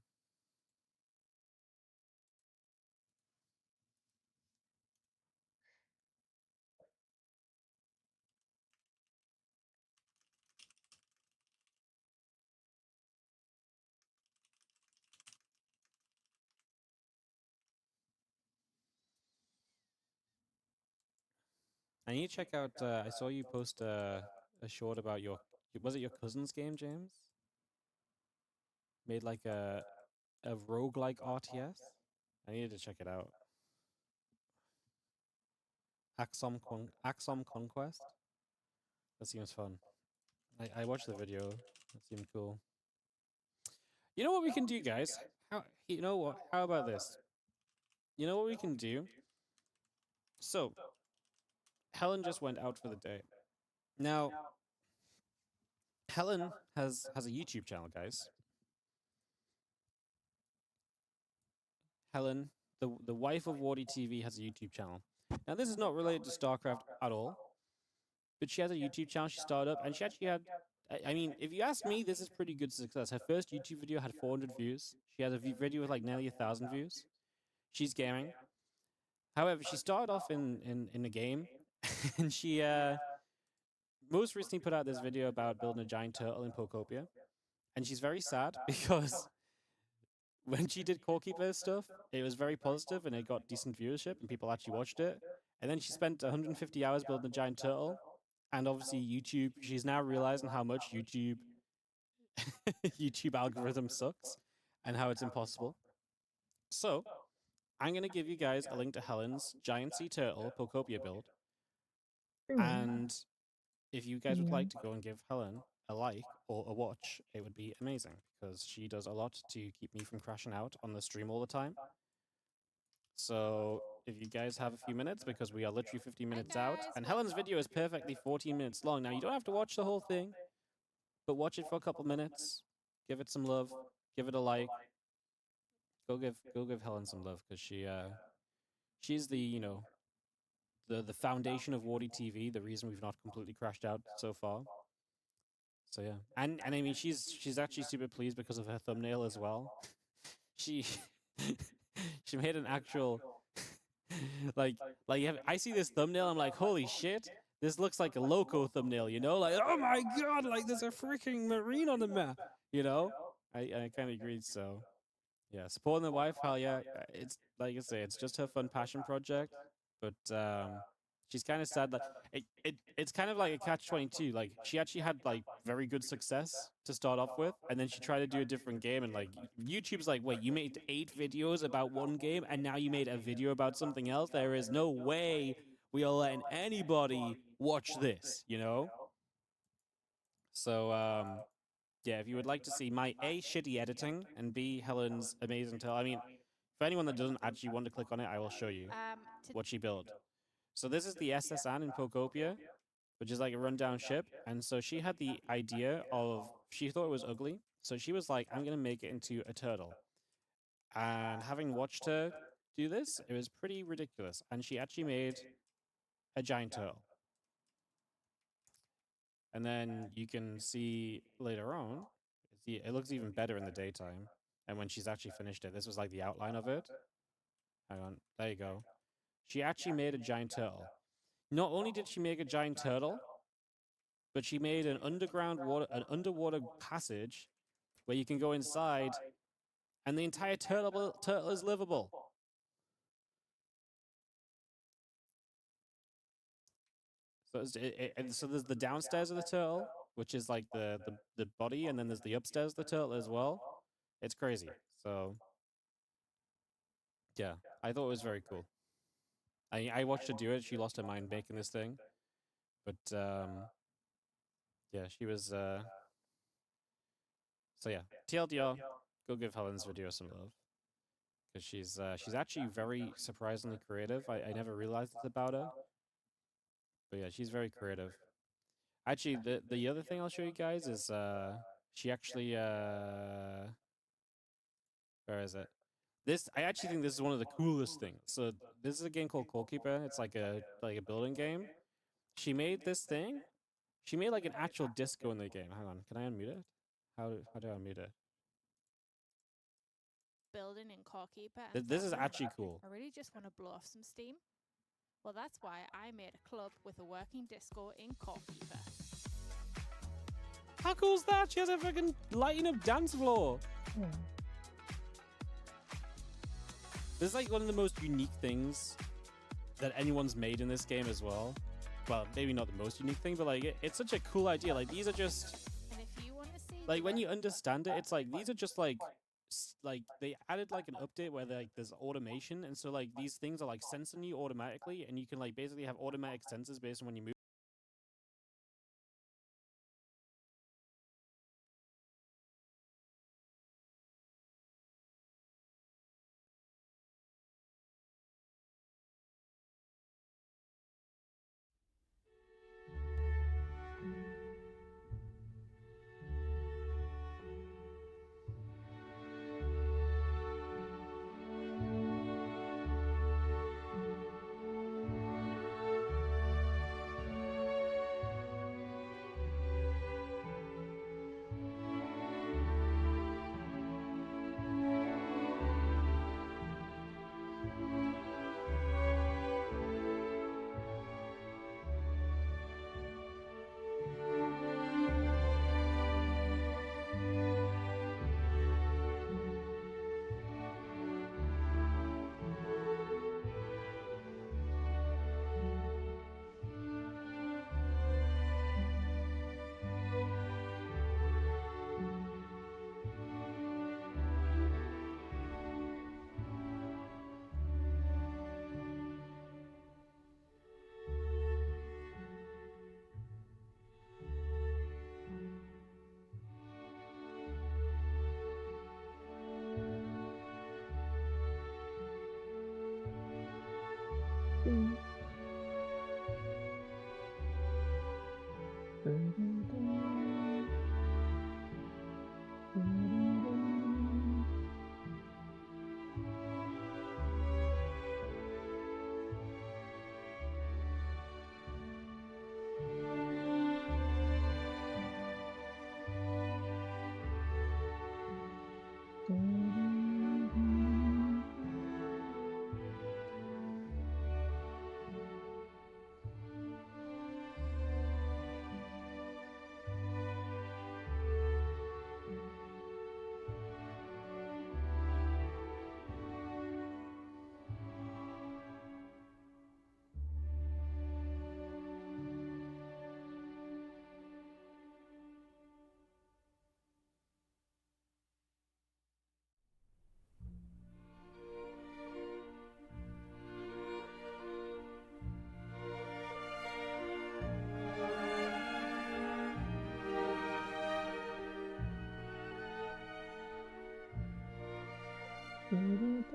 I need to check out, I saw you post a short about was it your cousin's game, James? Made like a roguelike RTS? I needed to check it out. Axom Conquest? That seems fun. I watched the video. That seemed cool. You know what we can do, guys? You know what? How about this? You know what we can do? So, Helen just went out for the day. Now, Helen has a YouTube channel, guys. Helen, the wife of Wardy TV, has a YouTube channel. Now, this is not related to StarCraft at all, but she has a YouTube channel she started up, and she actually had. I mean, if you ask me, this is pretty good success. Her first YouTube video had 400 views. She has a video with like nearly 1,000 views. She's gaming. However, she started off in the game, and she most recently put out this video about building a giant turtle in Pokopia, and she's very sad because when she did Core Keeper stuff, it was very positive and it got decent viewership and people actually watched it. And then she spent 150 hours building a giant turtle, and obviously YouTube. She's now realizing how much YouTube YouTube algorithm sucks and how it's impossible. So I'm gonna give you guys a link to Helen's giant sea turtle Pokopia build, and if you guys would like to go and give Helen a like or a watch, it would be amazing because she does a lot to keep me from crashing out on the stream all the time. So if you guys have a few minutes, because we are literally 15 minutes out, and Helen's video is perfectly 14 minutes long. Now, you don't have to watch the whole thing, but watch it for a couple minutes. Give it some love. Give it a like. Go give Helen some love because she's the the foundation of Wardy TV, the reason we've not completely crashed out so far. So yeah, and I mean she's actually super pleased because of her thumbnail as well. She she made an actual like I see this thumbnail, I'm like, holy shit, this looks like a loco thumbnail, you know? Like, oh my god, like there's a freaking marine on the map, you know? I kind of agreed. So yeah, supporting the wife, hell yeah. It's like I say, it's just her fun passion project, but she's kind of sad that it's kind of like a catch-22. Like she actually had like very good success to start off with, and then she tried to do a different game, and like YouTube's like, wait, you made 8 videos about one game, and now you made a video about something else? There is no way we are letting anybody watch this, you know? So yeah, if you would like to see my A, shitty editing, and B, Helen's amazing tale. I mean, for anyone that doesn't actually want to click on it, I will show you what she built. So this is the SS Anne in Pokopia, which is like a rundown ship. And so she had the idea of, she thought it was ugly. So she was like, I'm going to make it into a turtle. And having watched her do this, it was pretty ridiculous. And she actually made a giant turtle. And then you can see later on, it looks even better in the daytime. And when she's actually finished it, this was like the outline of it. Hang on, there you go. She actually made a giant turtle. Not only did she make a giant turtle, but she made an underwater passage where you can go inside, and the entire turtle is livable. So there's the downstairs of the turtle, which is like the body, and then there's the upstairs of the turtle as well. It's crazy. So yeah, I thought it was very cool. I watched her do it. She lost her mind making this thing, but yeah, she was. So yeah, TLDR, go give Helen's video some love because she's actually very surprisingly creative. I never realized this about her, but yeah, she's very creative. Actually, the other thing I'll show you guys is she actually where is it? This, I actually think this is one of the coolest things. So this is a game called Core Keeper. It's like a building game. She made this thing. She made like an actual disco in the game. Hang on, can I unmute it? How do I unmute it? Building in Core Keeper. This is actually cool. I really just want to blow off some steam. Well, that's why I made a club with a working disco in Core Keeper. How cool is that? She has a fucking lighting up dance floor. Yeah. This is like one of the most unique things that anyone's made in this game as well. Well, maybe not the most unique thing, but like it's such a cool idea. Like these are just And if you want to see like when you understand it, it's like these are just like they added like an update where like there's automation, and so like these things are like sensing you automatically, and you can like basically have automatic sensors based on when you move.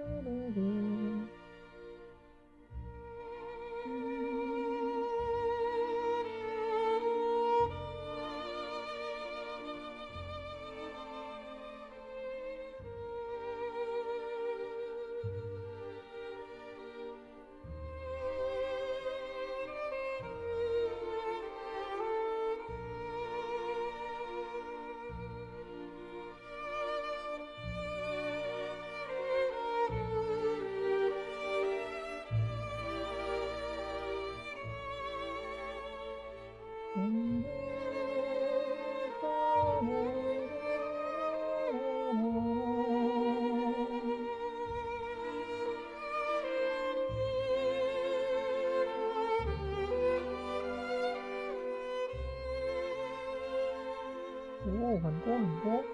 哦，很多很多。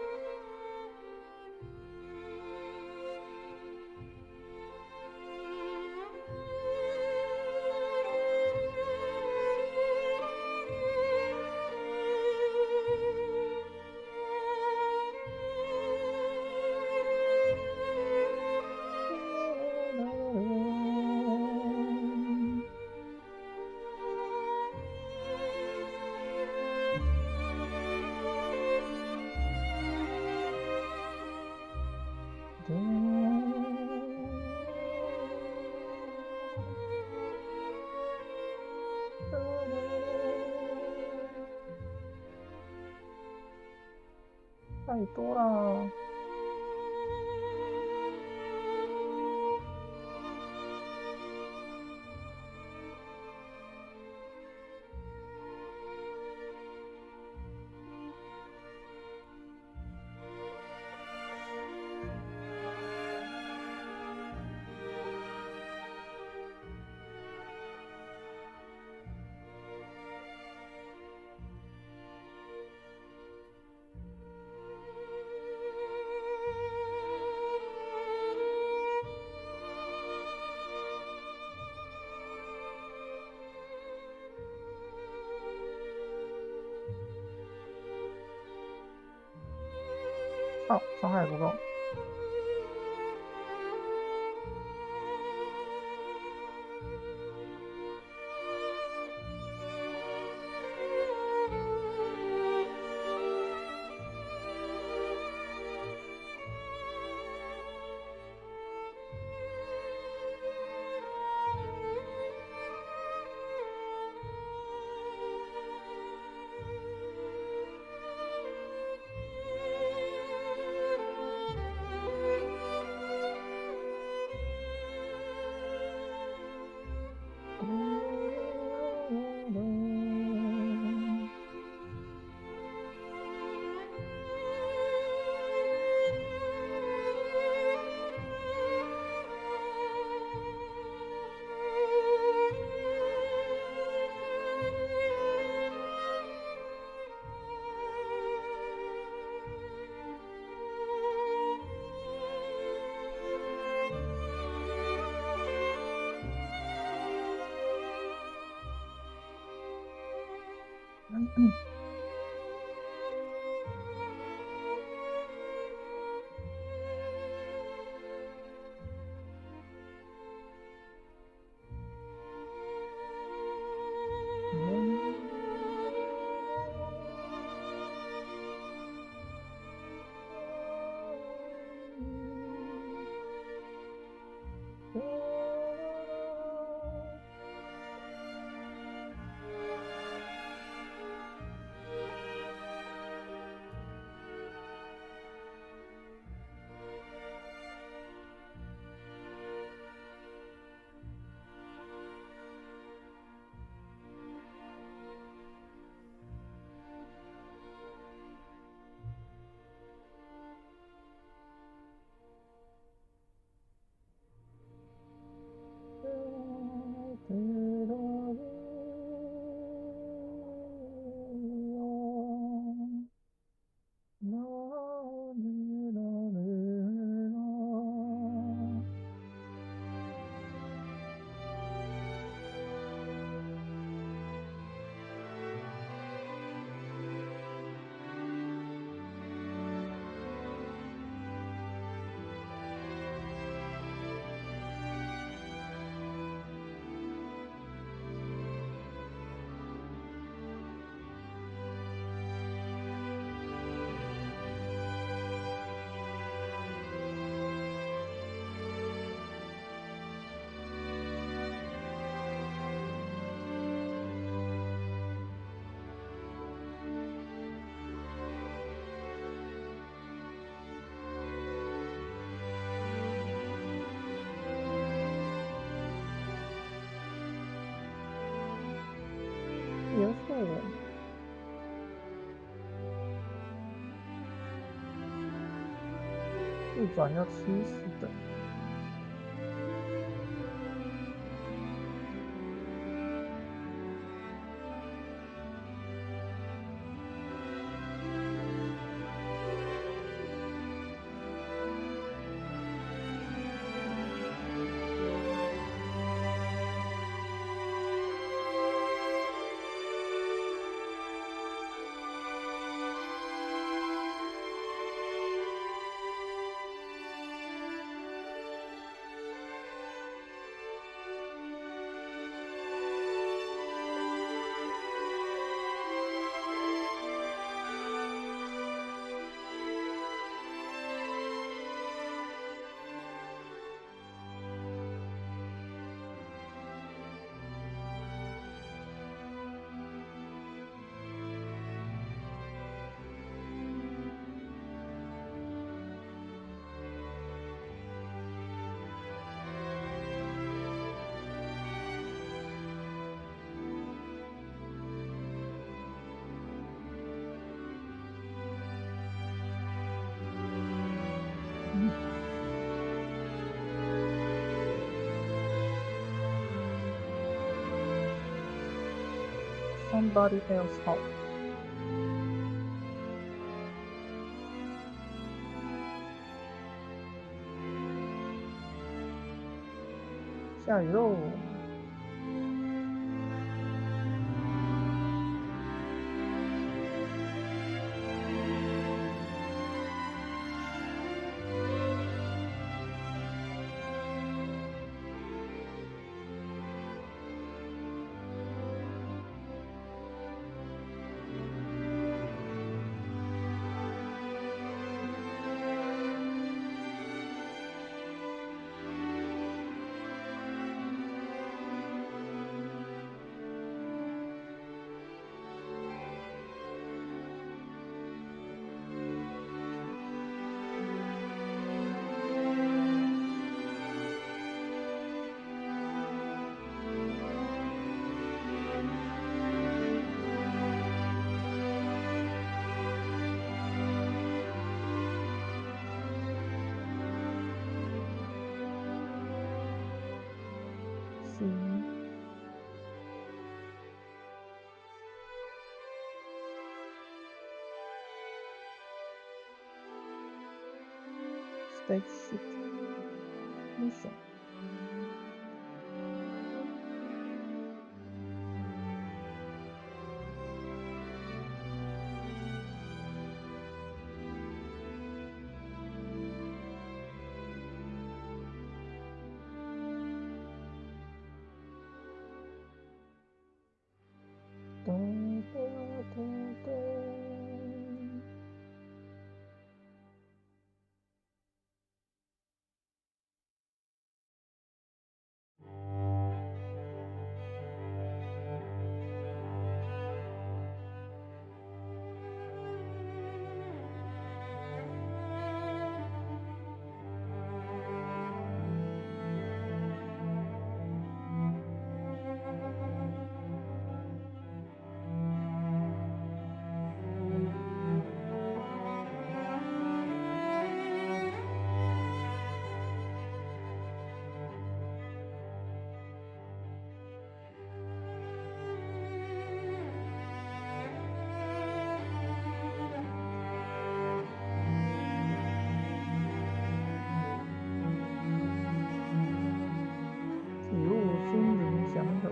太多了。哦，伤害不够。束。自转要70的。Somebody else help. 下雨喽！Spaceship mission. Da, da, da, da. 体悟心灵祥和。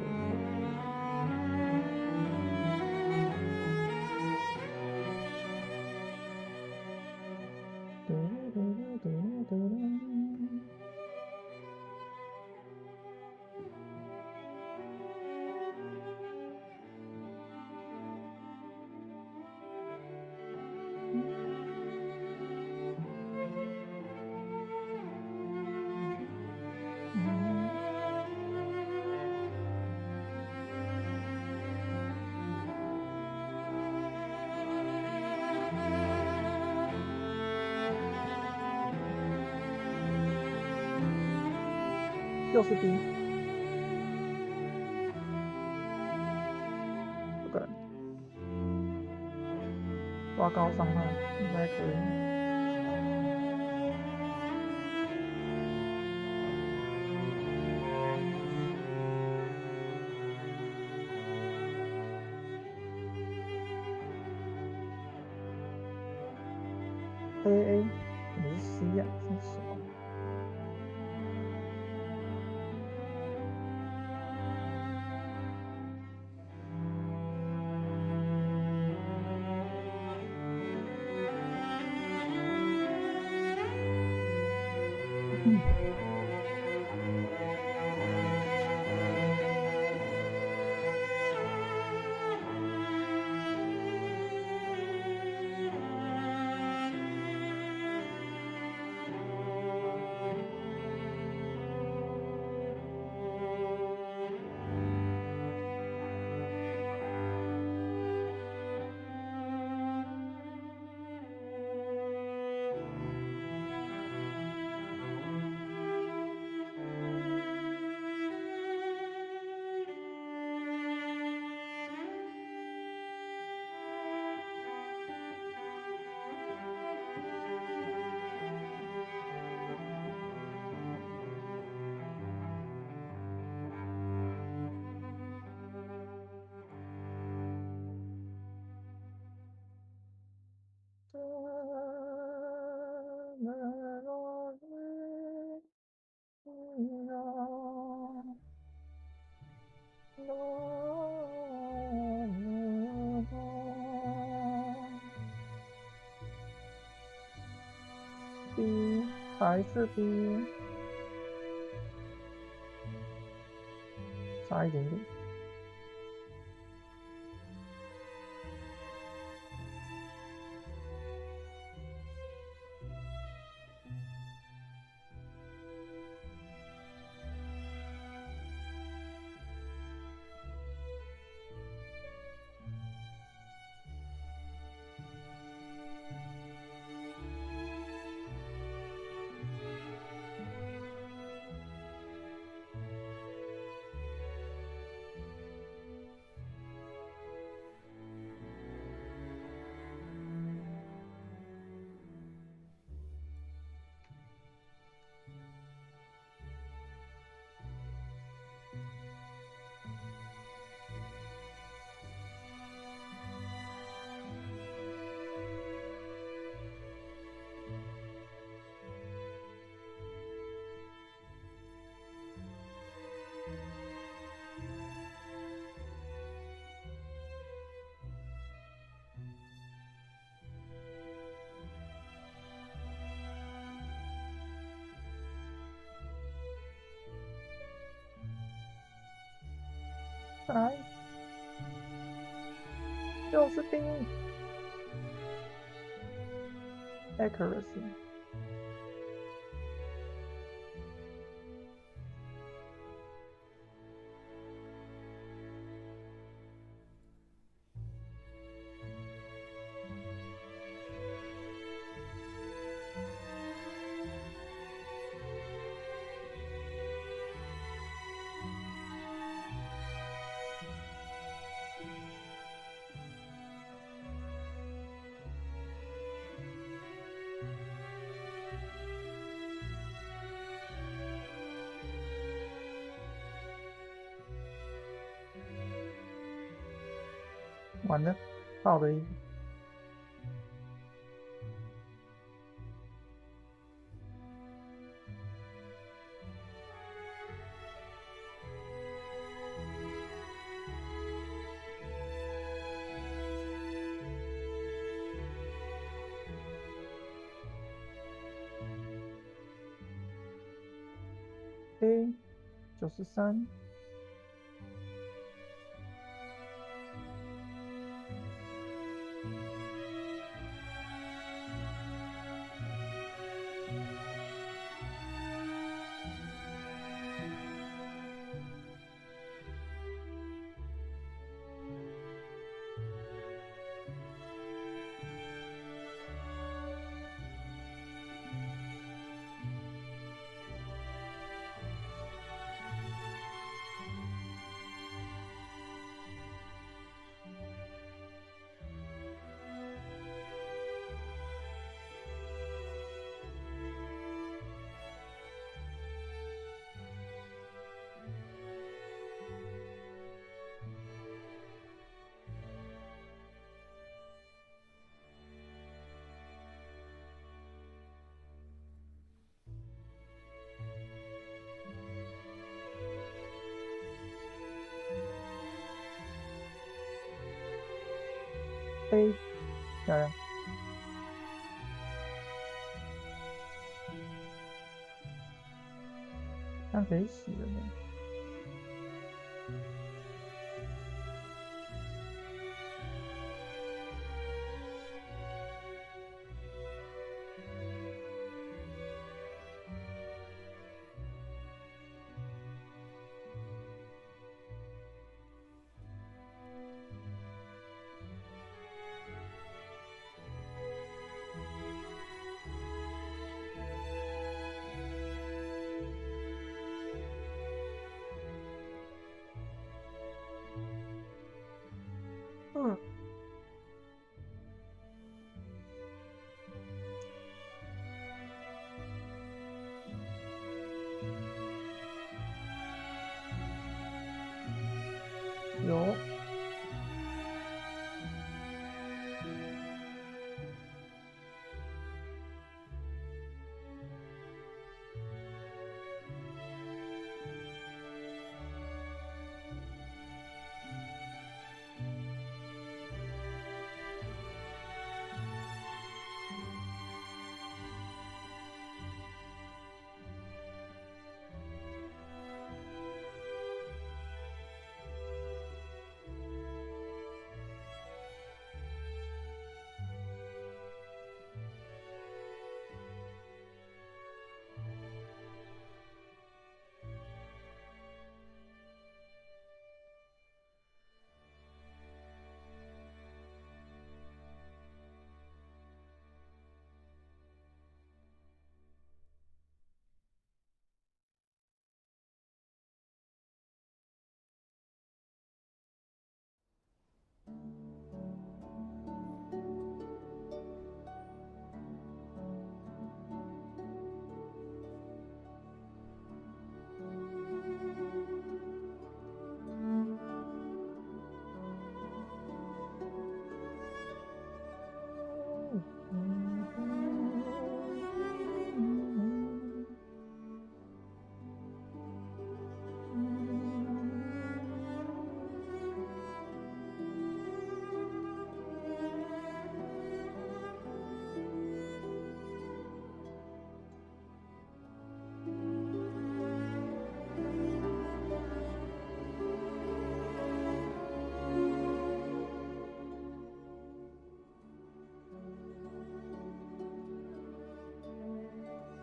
又是 B， 不敢。抓高伤害应该可以。AA， 你是 C 呀、真小。B 还是 B， 差一点点。来，就是 B accuracy。完了，爆了一个。A 93。A，漂亮。这样可以洗了呢。有。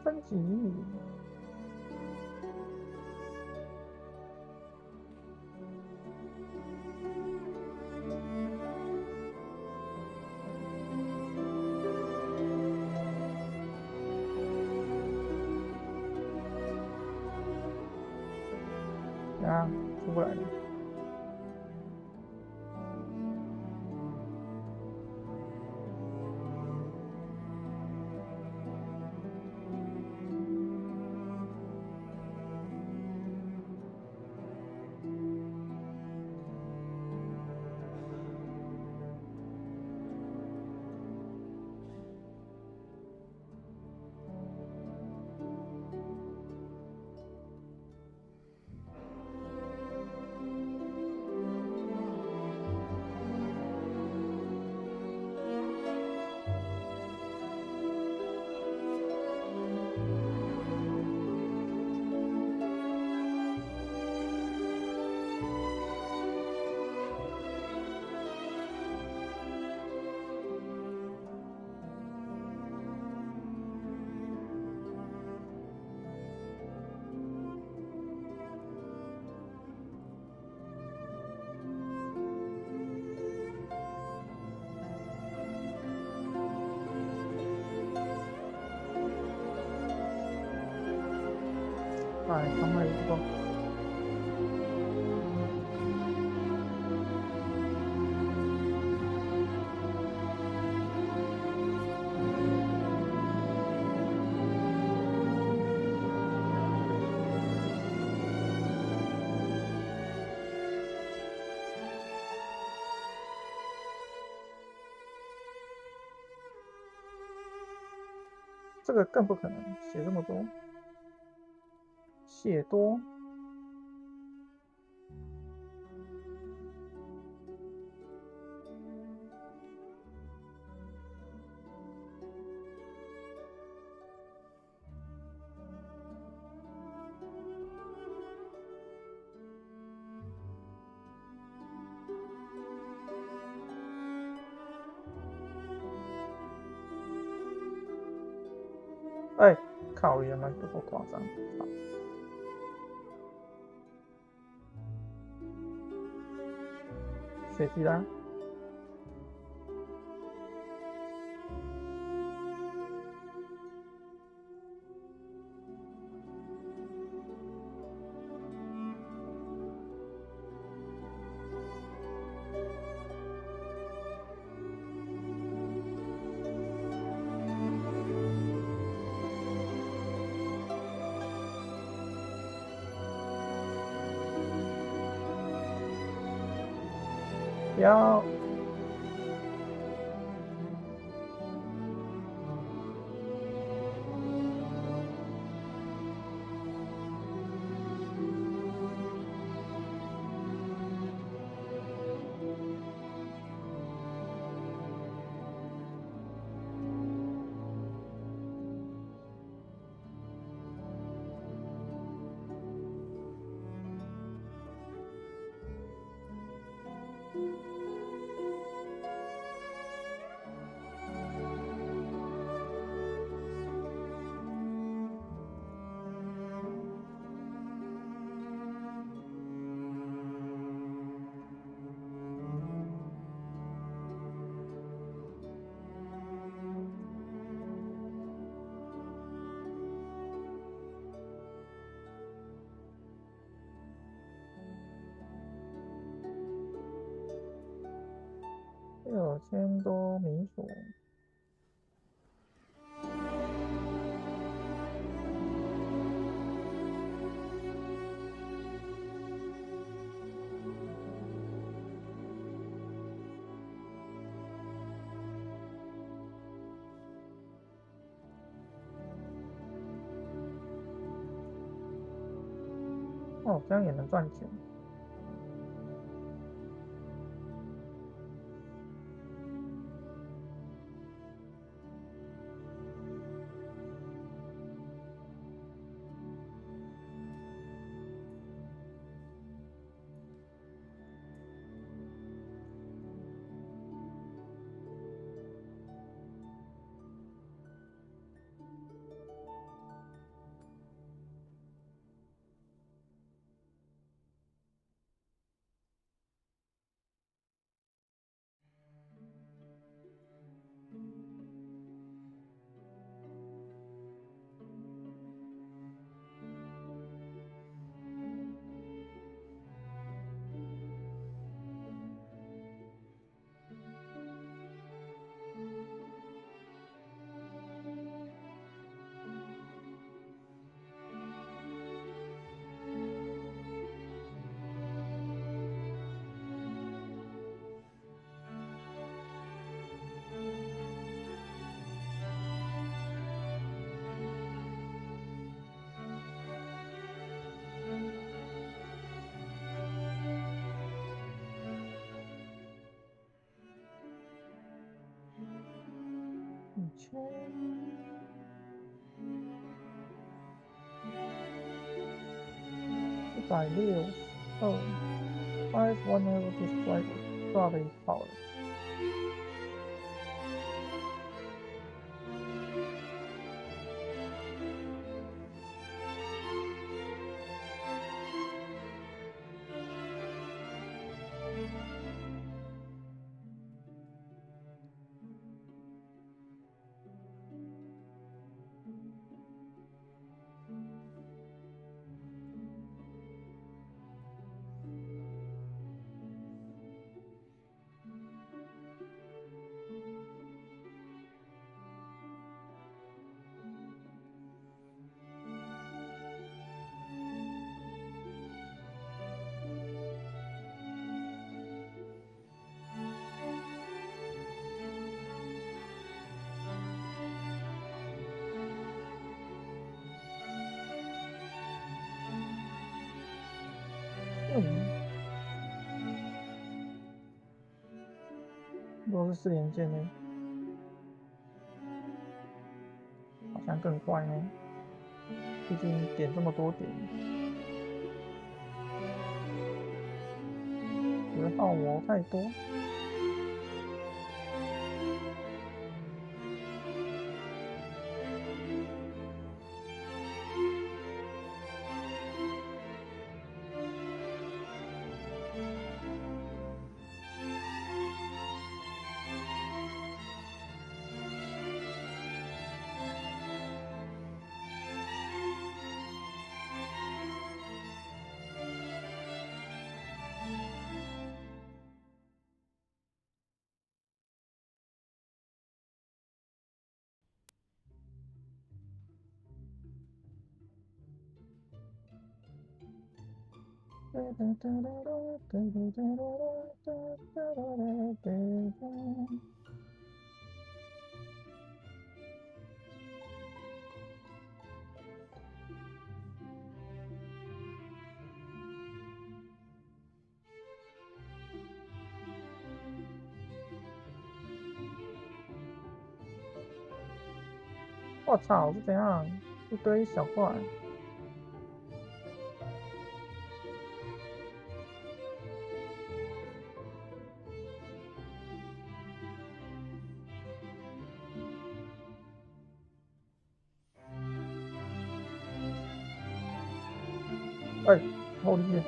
分级。啊，出不来了。哎，伤害不够。这个更不可能写这么多，写多。哎，靠，原来不够夸张。好，学习啦。要6000多民所。哦，这样也能赚钱。162 ，5 one level to strike， 抓的一炮了。如果是4连剑呢？好像更快呢，毕竟点这么多点。10号魔太多。我操，是怎样？一堆小怪。哎，好厉害！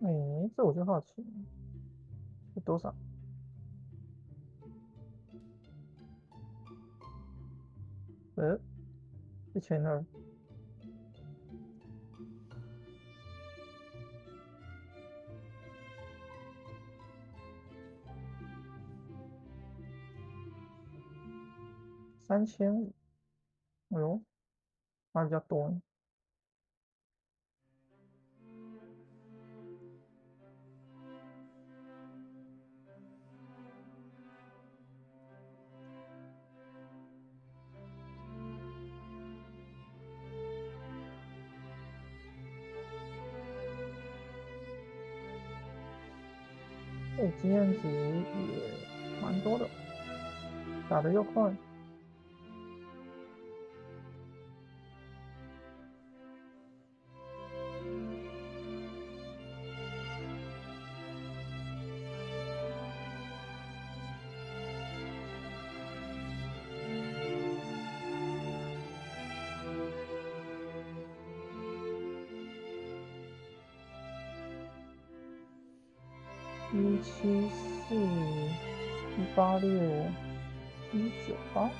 哎，这我就好奇，是多少？1200。3500。哎呦，还比较多呢。这经验值也蛮多的，打得又快。174、186、198。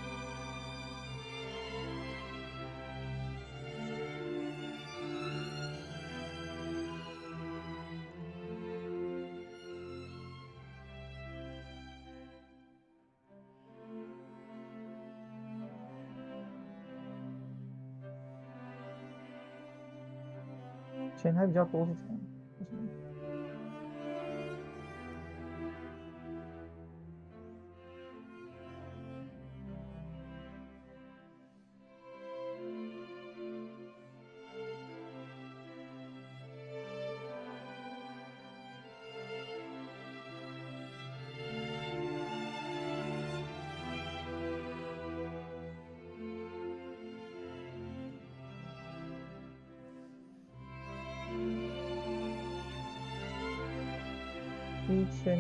钱还比较多是怎样？为什么？1000。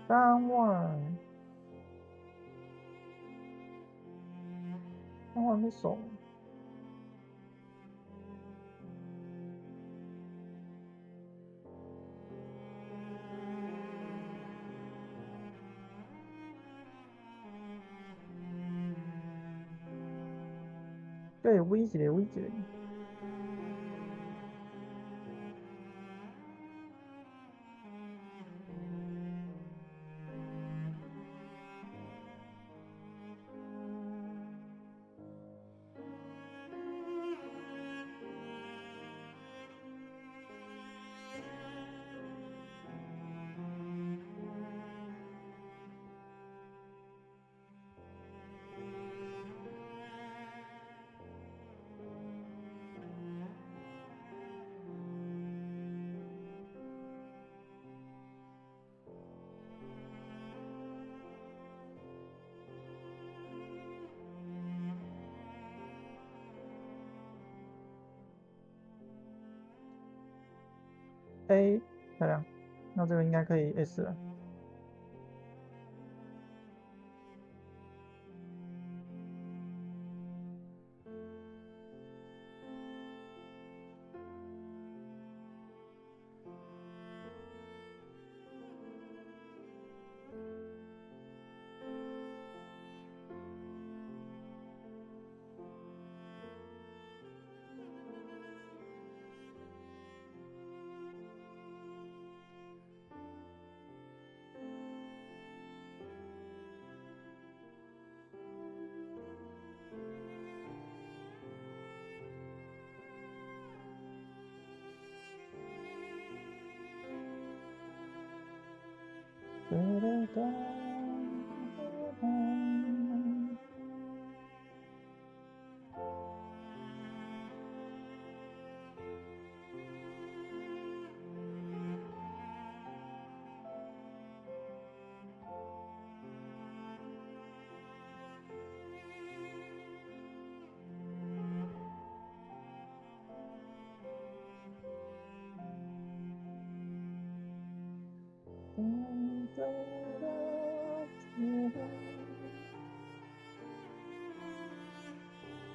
3万没送。对，威一个。A 漂亮，那这个应该可以 S 了。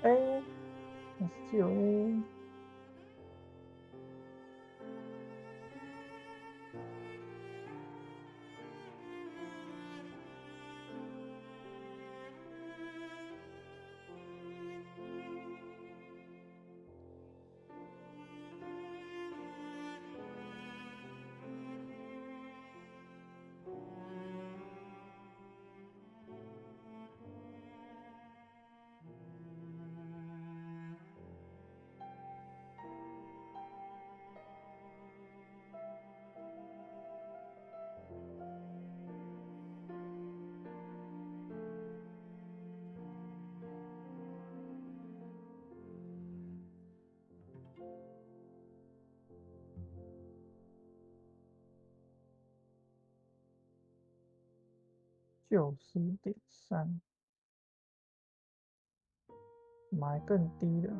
A，那是只有 A。90.3，买更低的。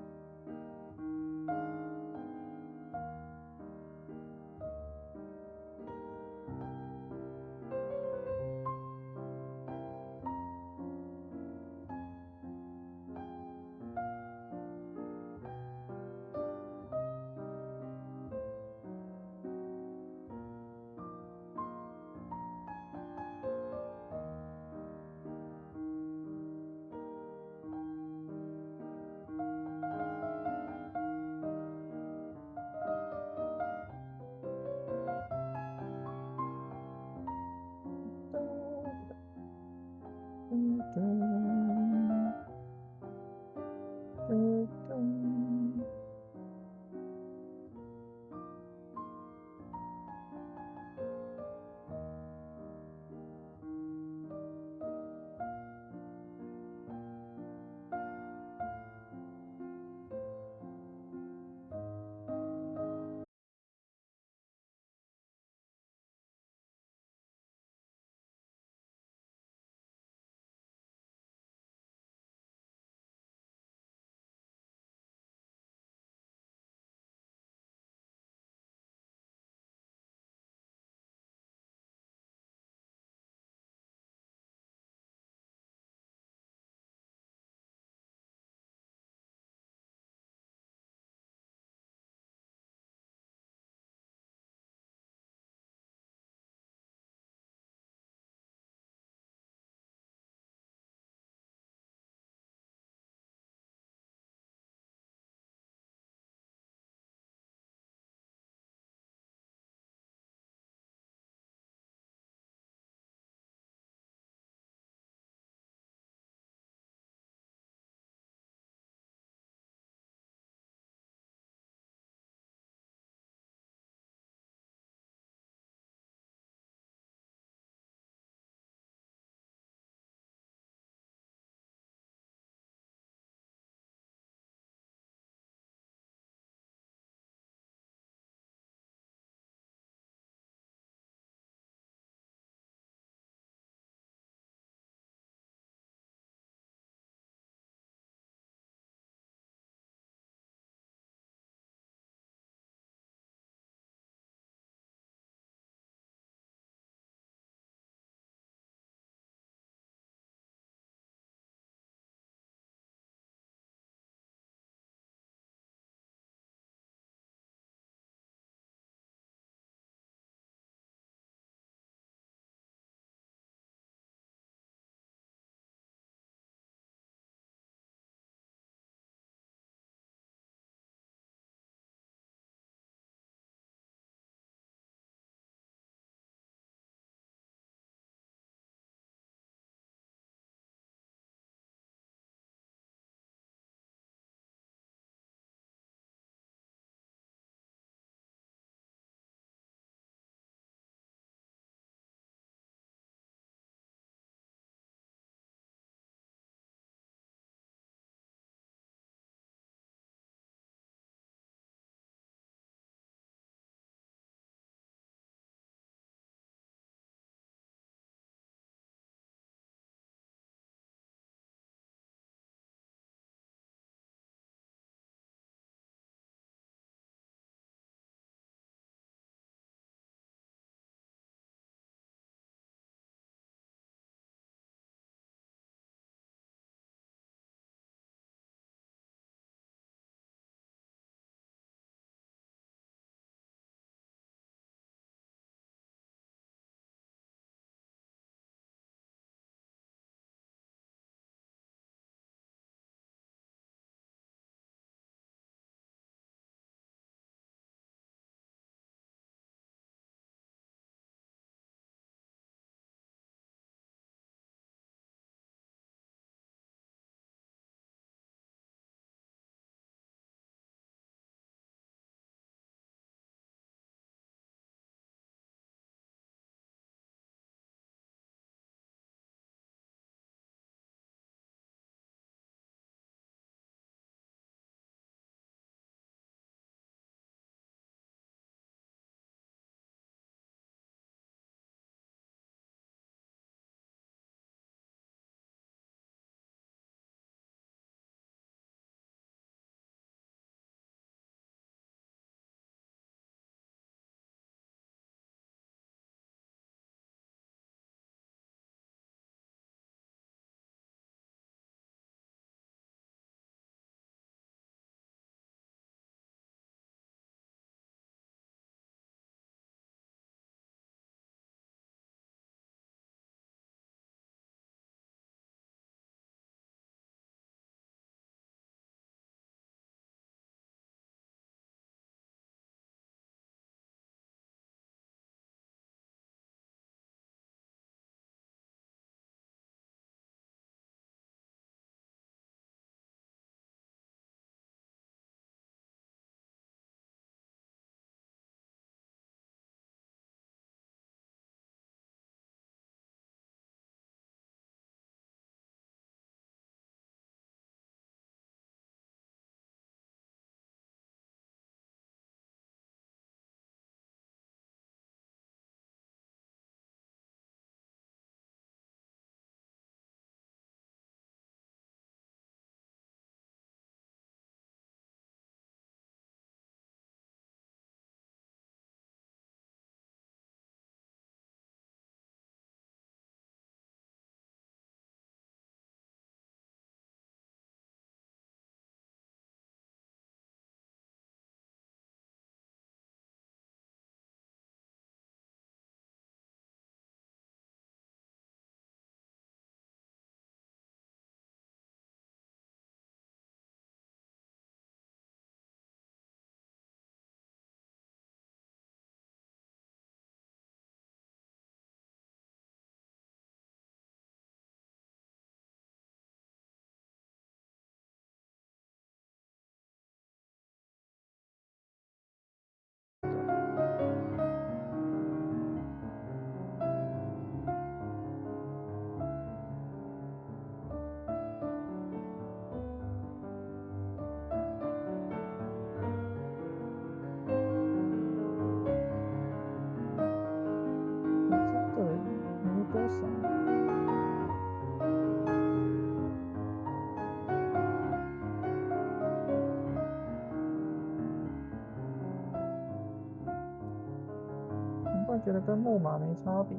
觉得跟木马没差别。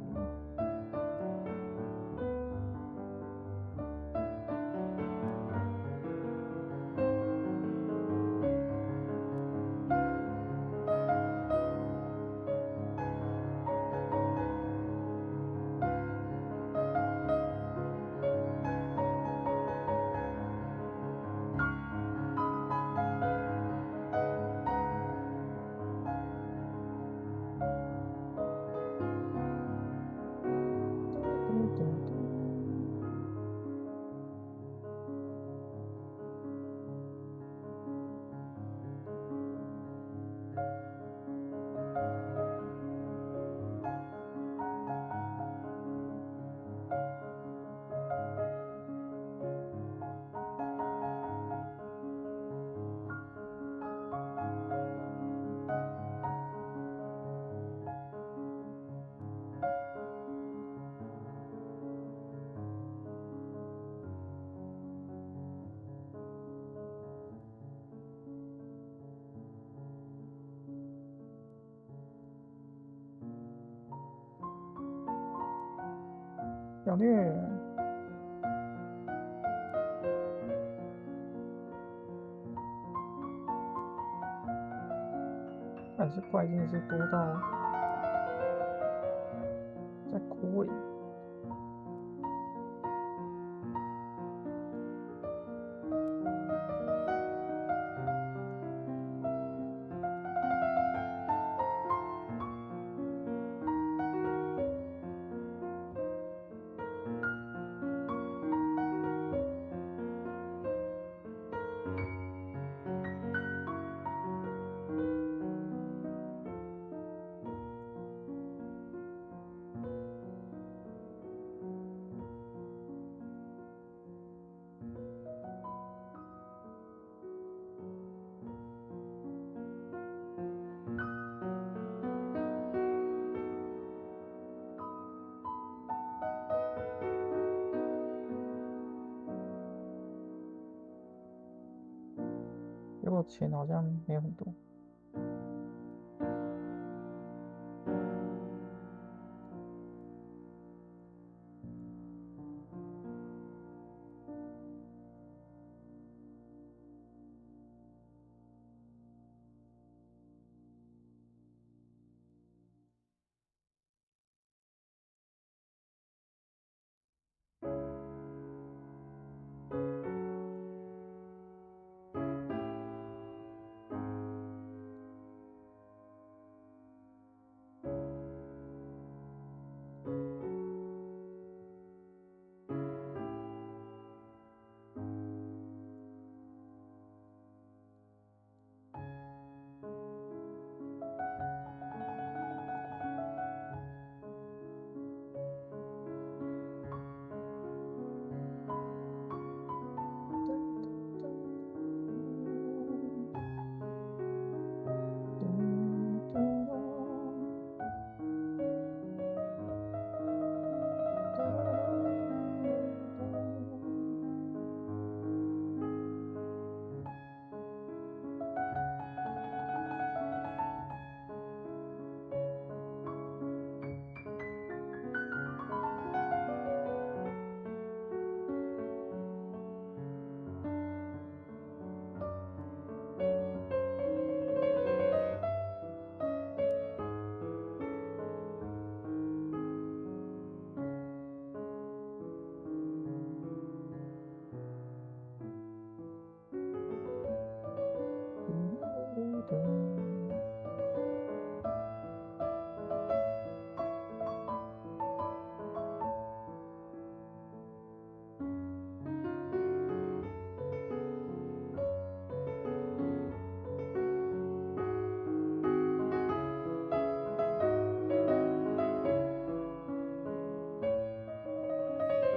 小虐，但是怪真的是多到在哭诶。结果钱好像没有很多。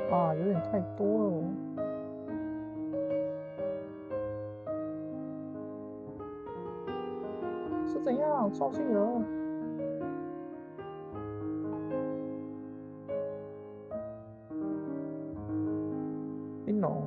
啊，有点太多了哦。是怎样？双性人？冰龙？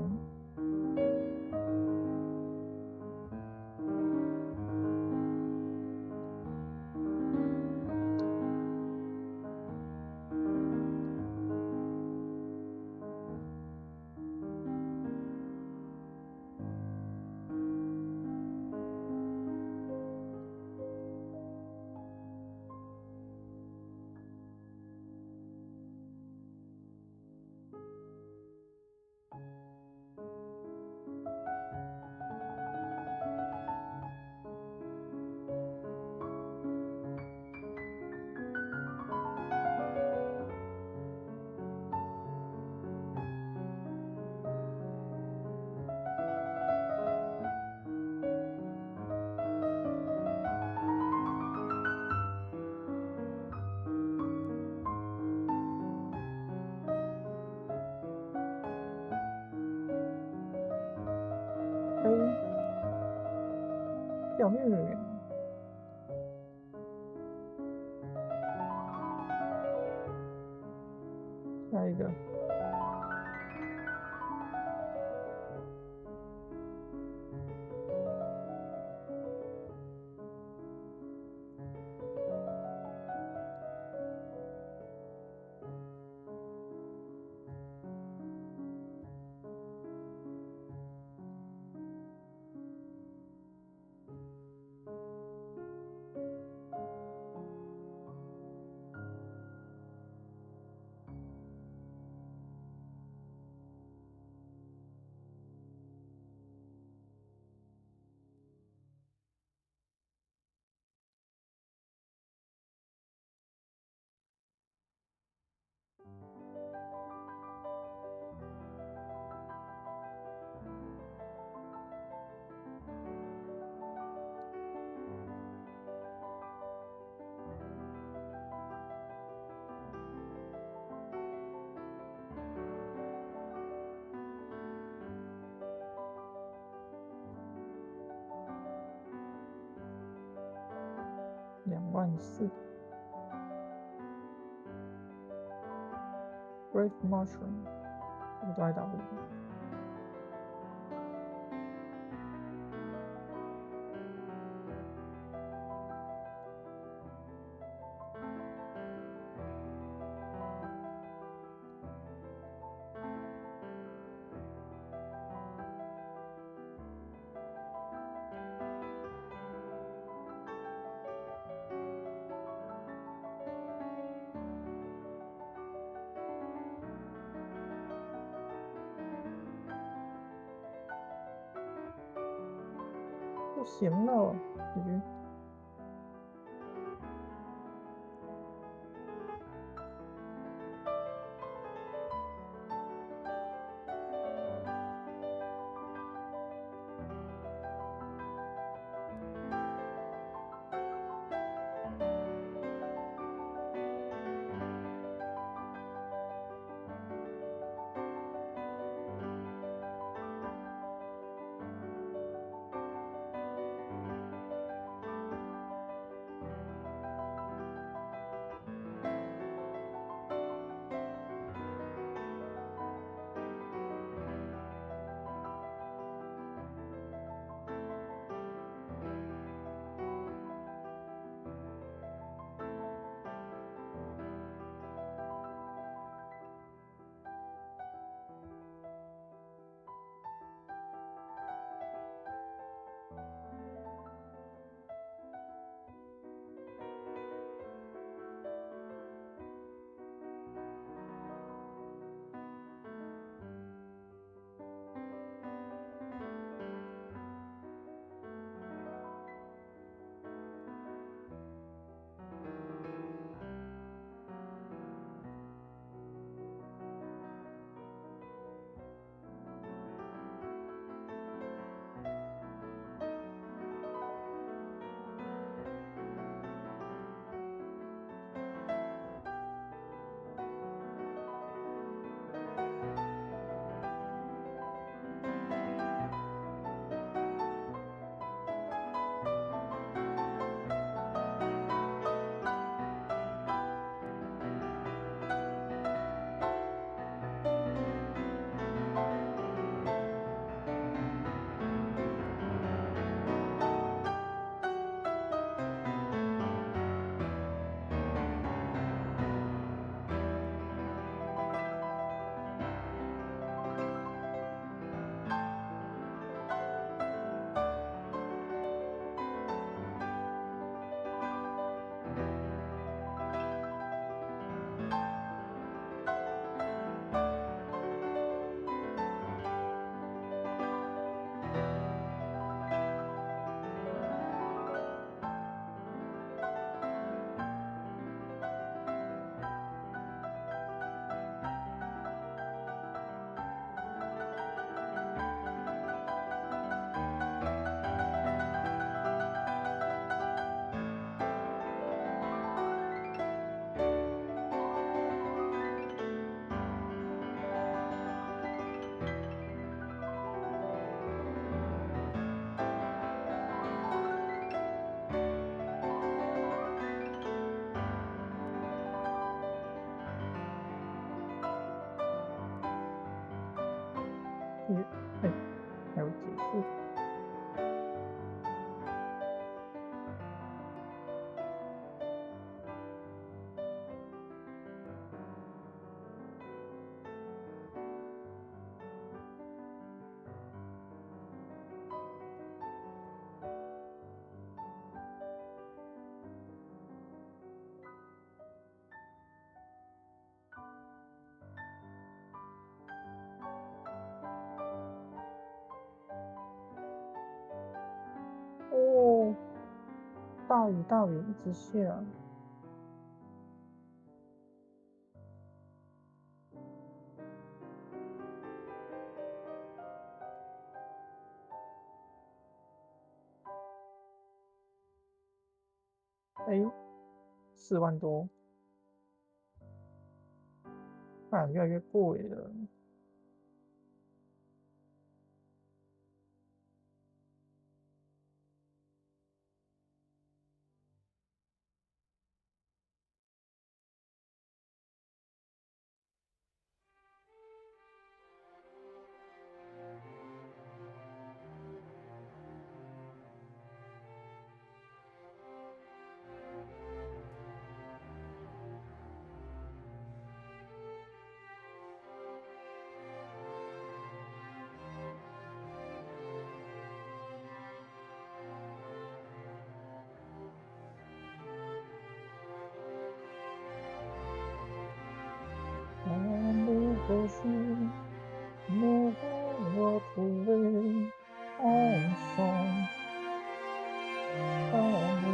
掉虐园。下一个。24000。Brave Mushroom， 这个都在打不赢。不行了，姐姐。哎，还有结束。哦，大雨一直下。哎，4万多，越来越贵了。漫步过去，莫把我土味昂上大路。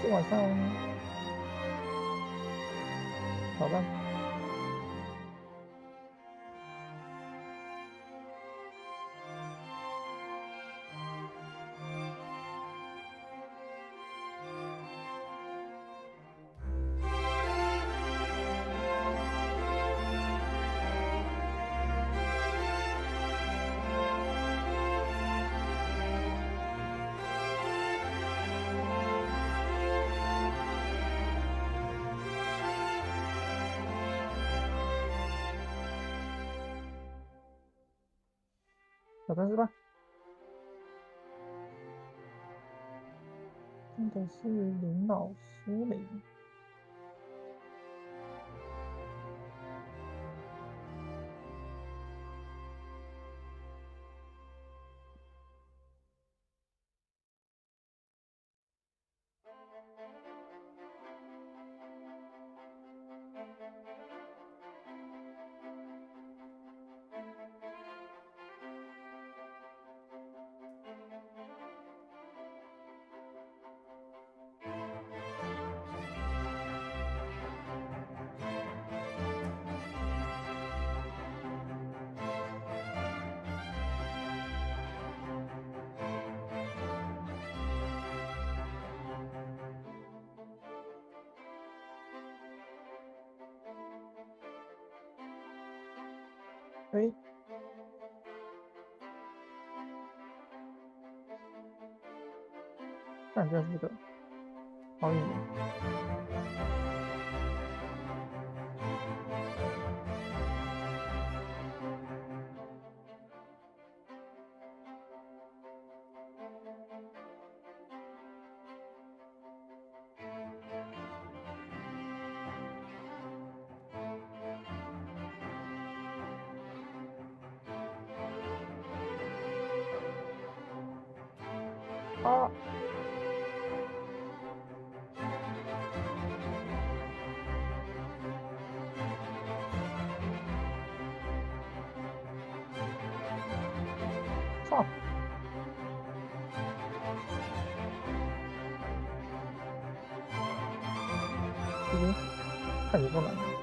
是晚上好吧。小战士吧，真的是林老师嘞。哎，感觉是个好演员。啊！其实看着不难。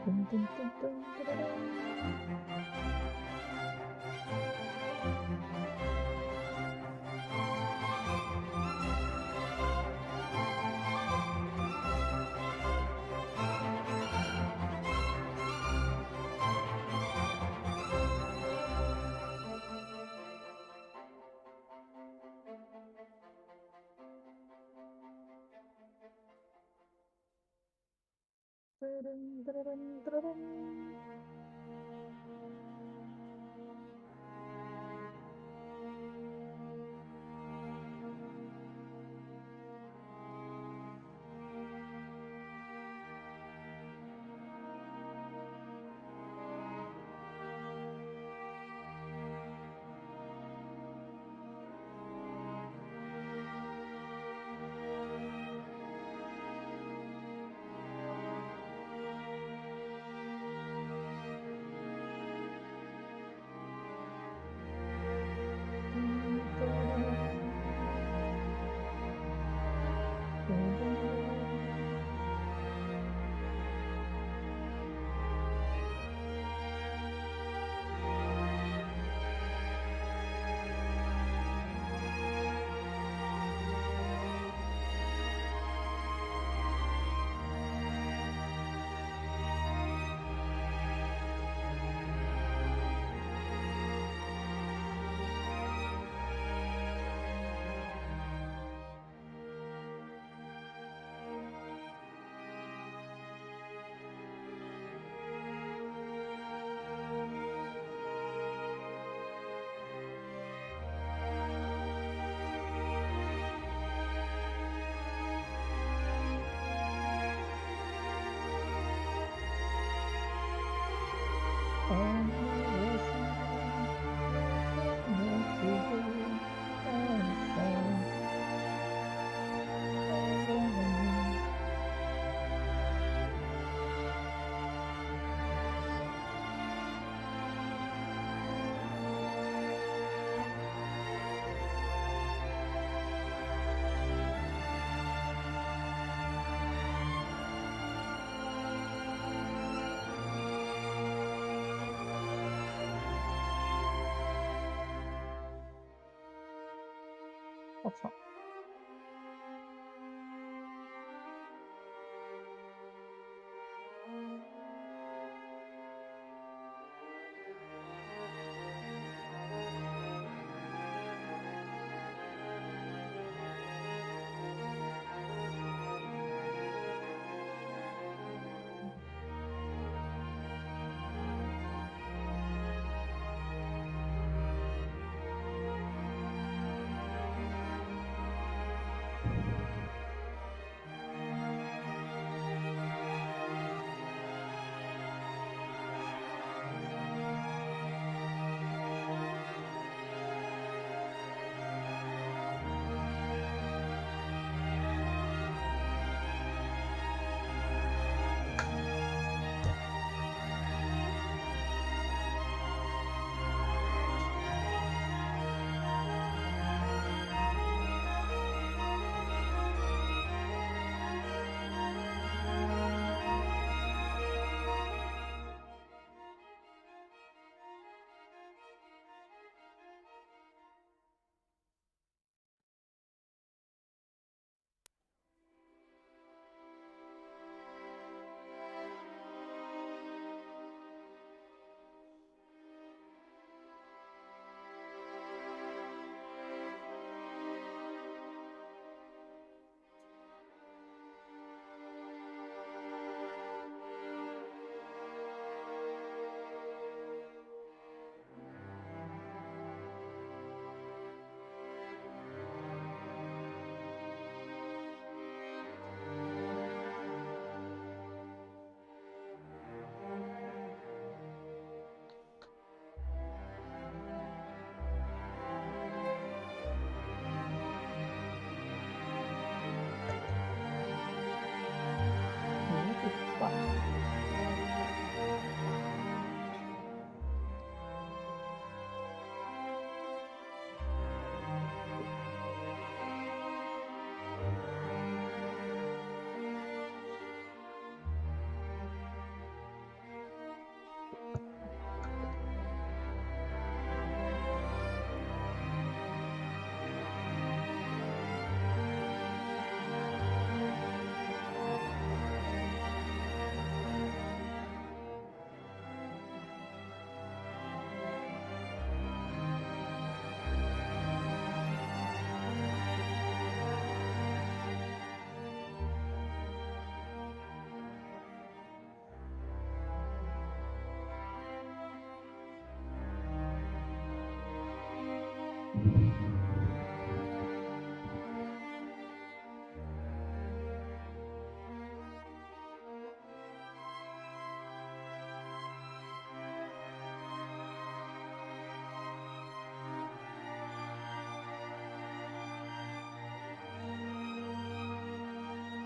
噔噔噔噔噔噔。噔噔噔噔噔噔。我操！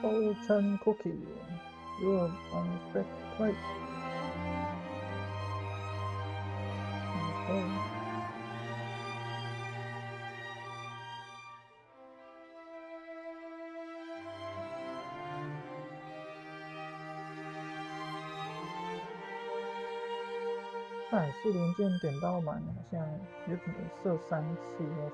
Fortune cookie. Your unexpected place. Okay. 4连键点到满，好像有可能射3次哦。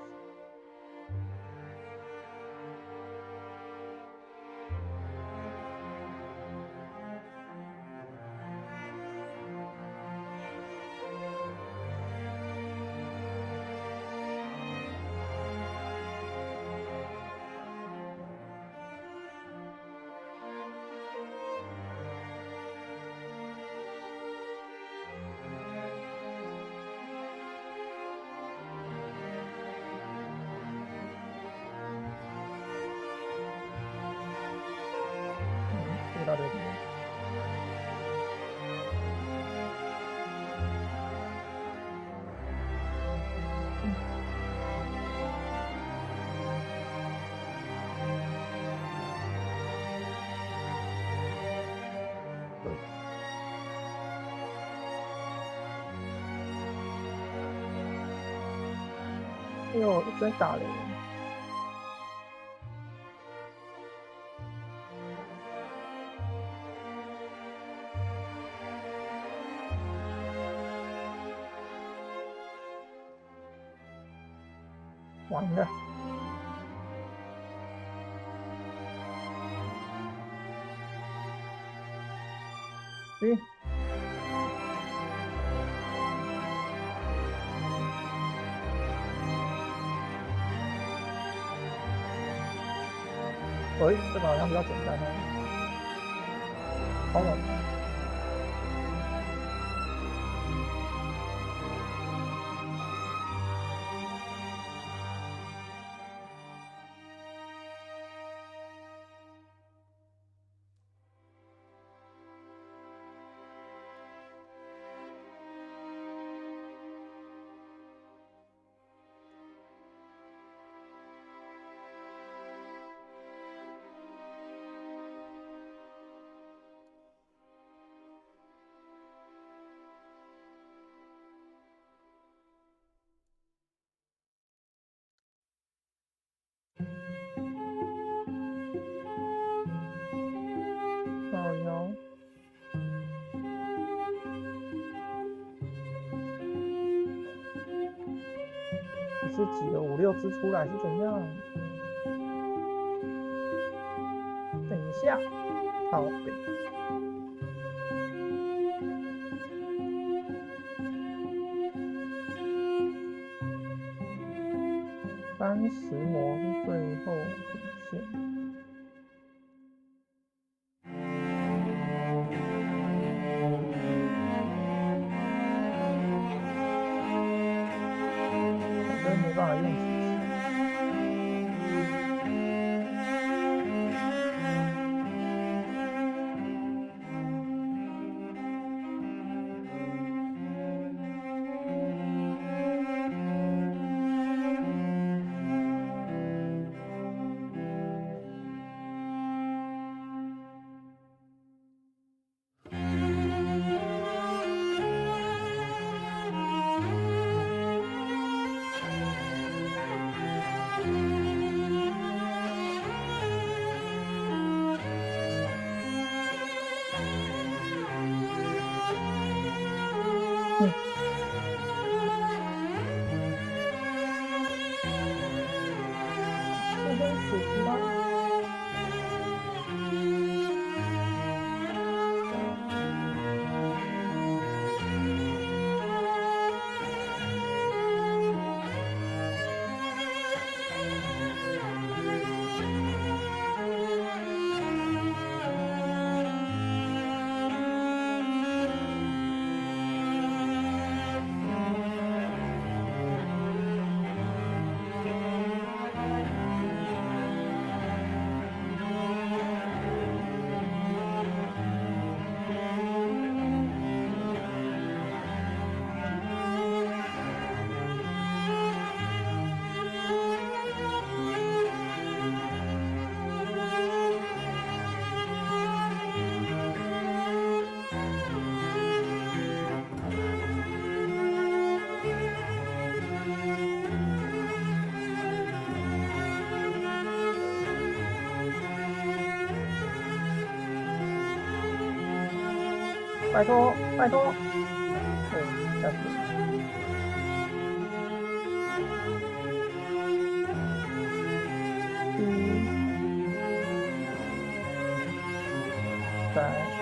到这边。哎呦，一直在打雷。完了，咦？喂，这个好像比较简单哦。好了。哦哟，你是挤了5、6只出来是怎样？等一下，好北。30模是最后底线。没办法用机器。拜托拜托，对，下去。3。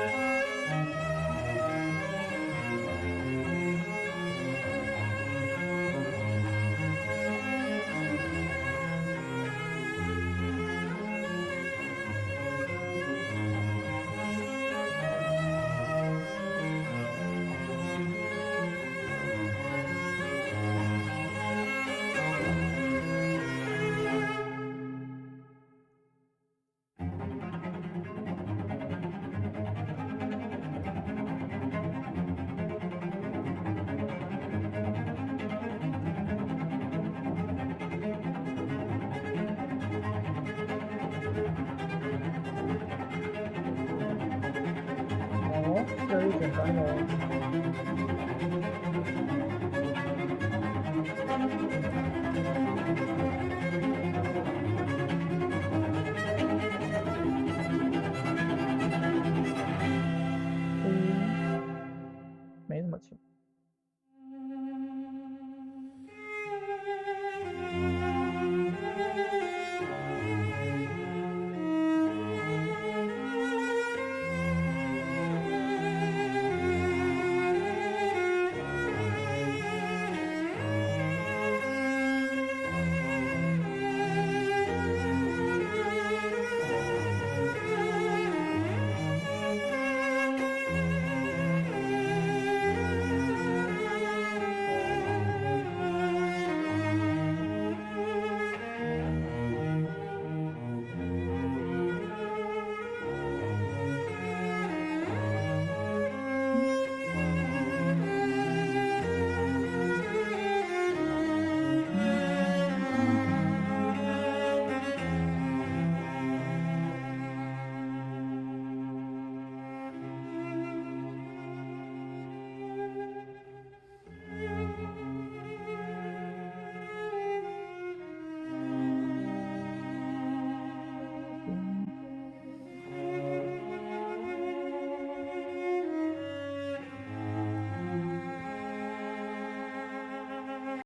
越来越简单了。没那么轻。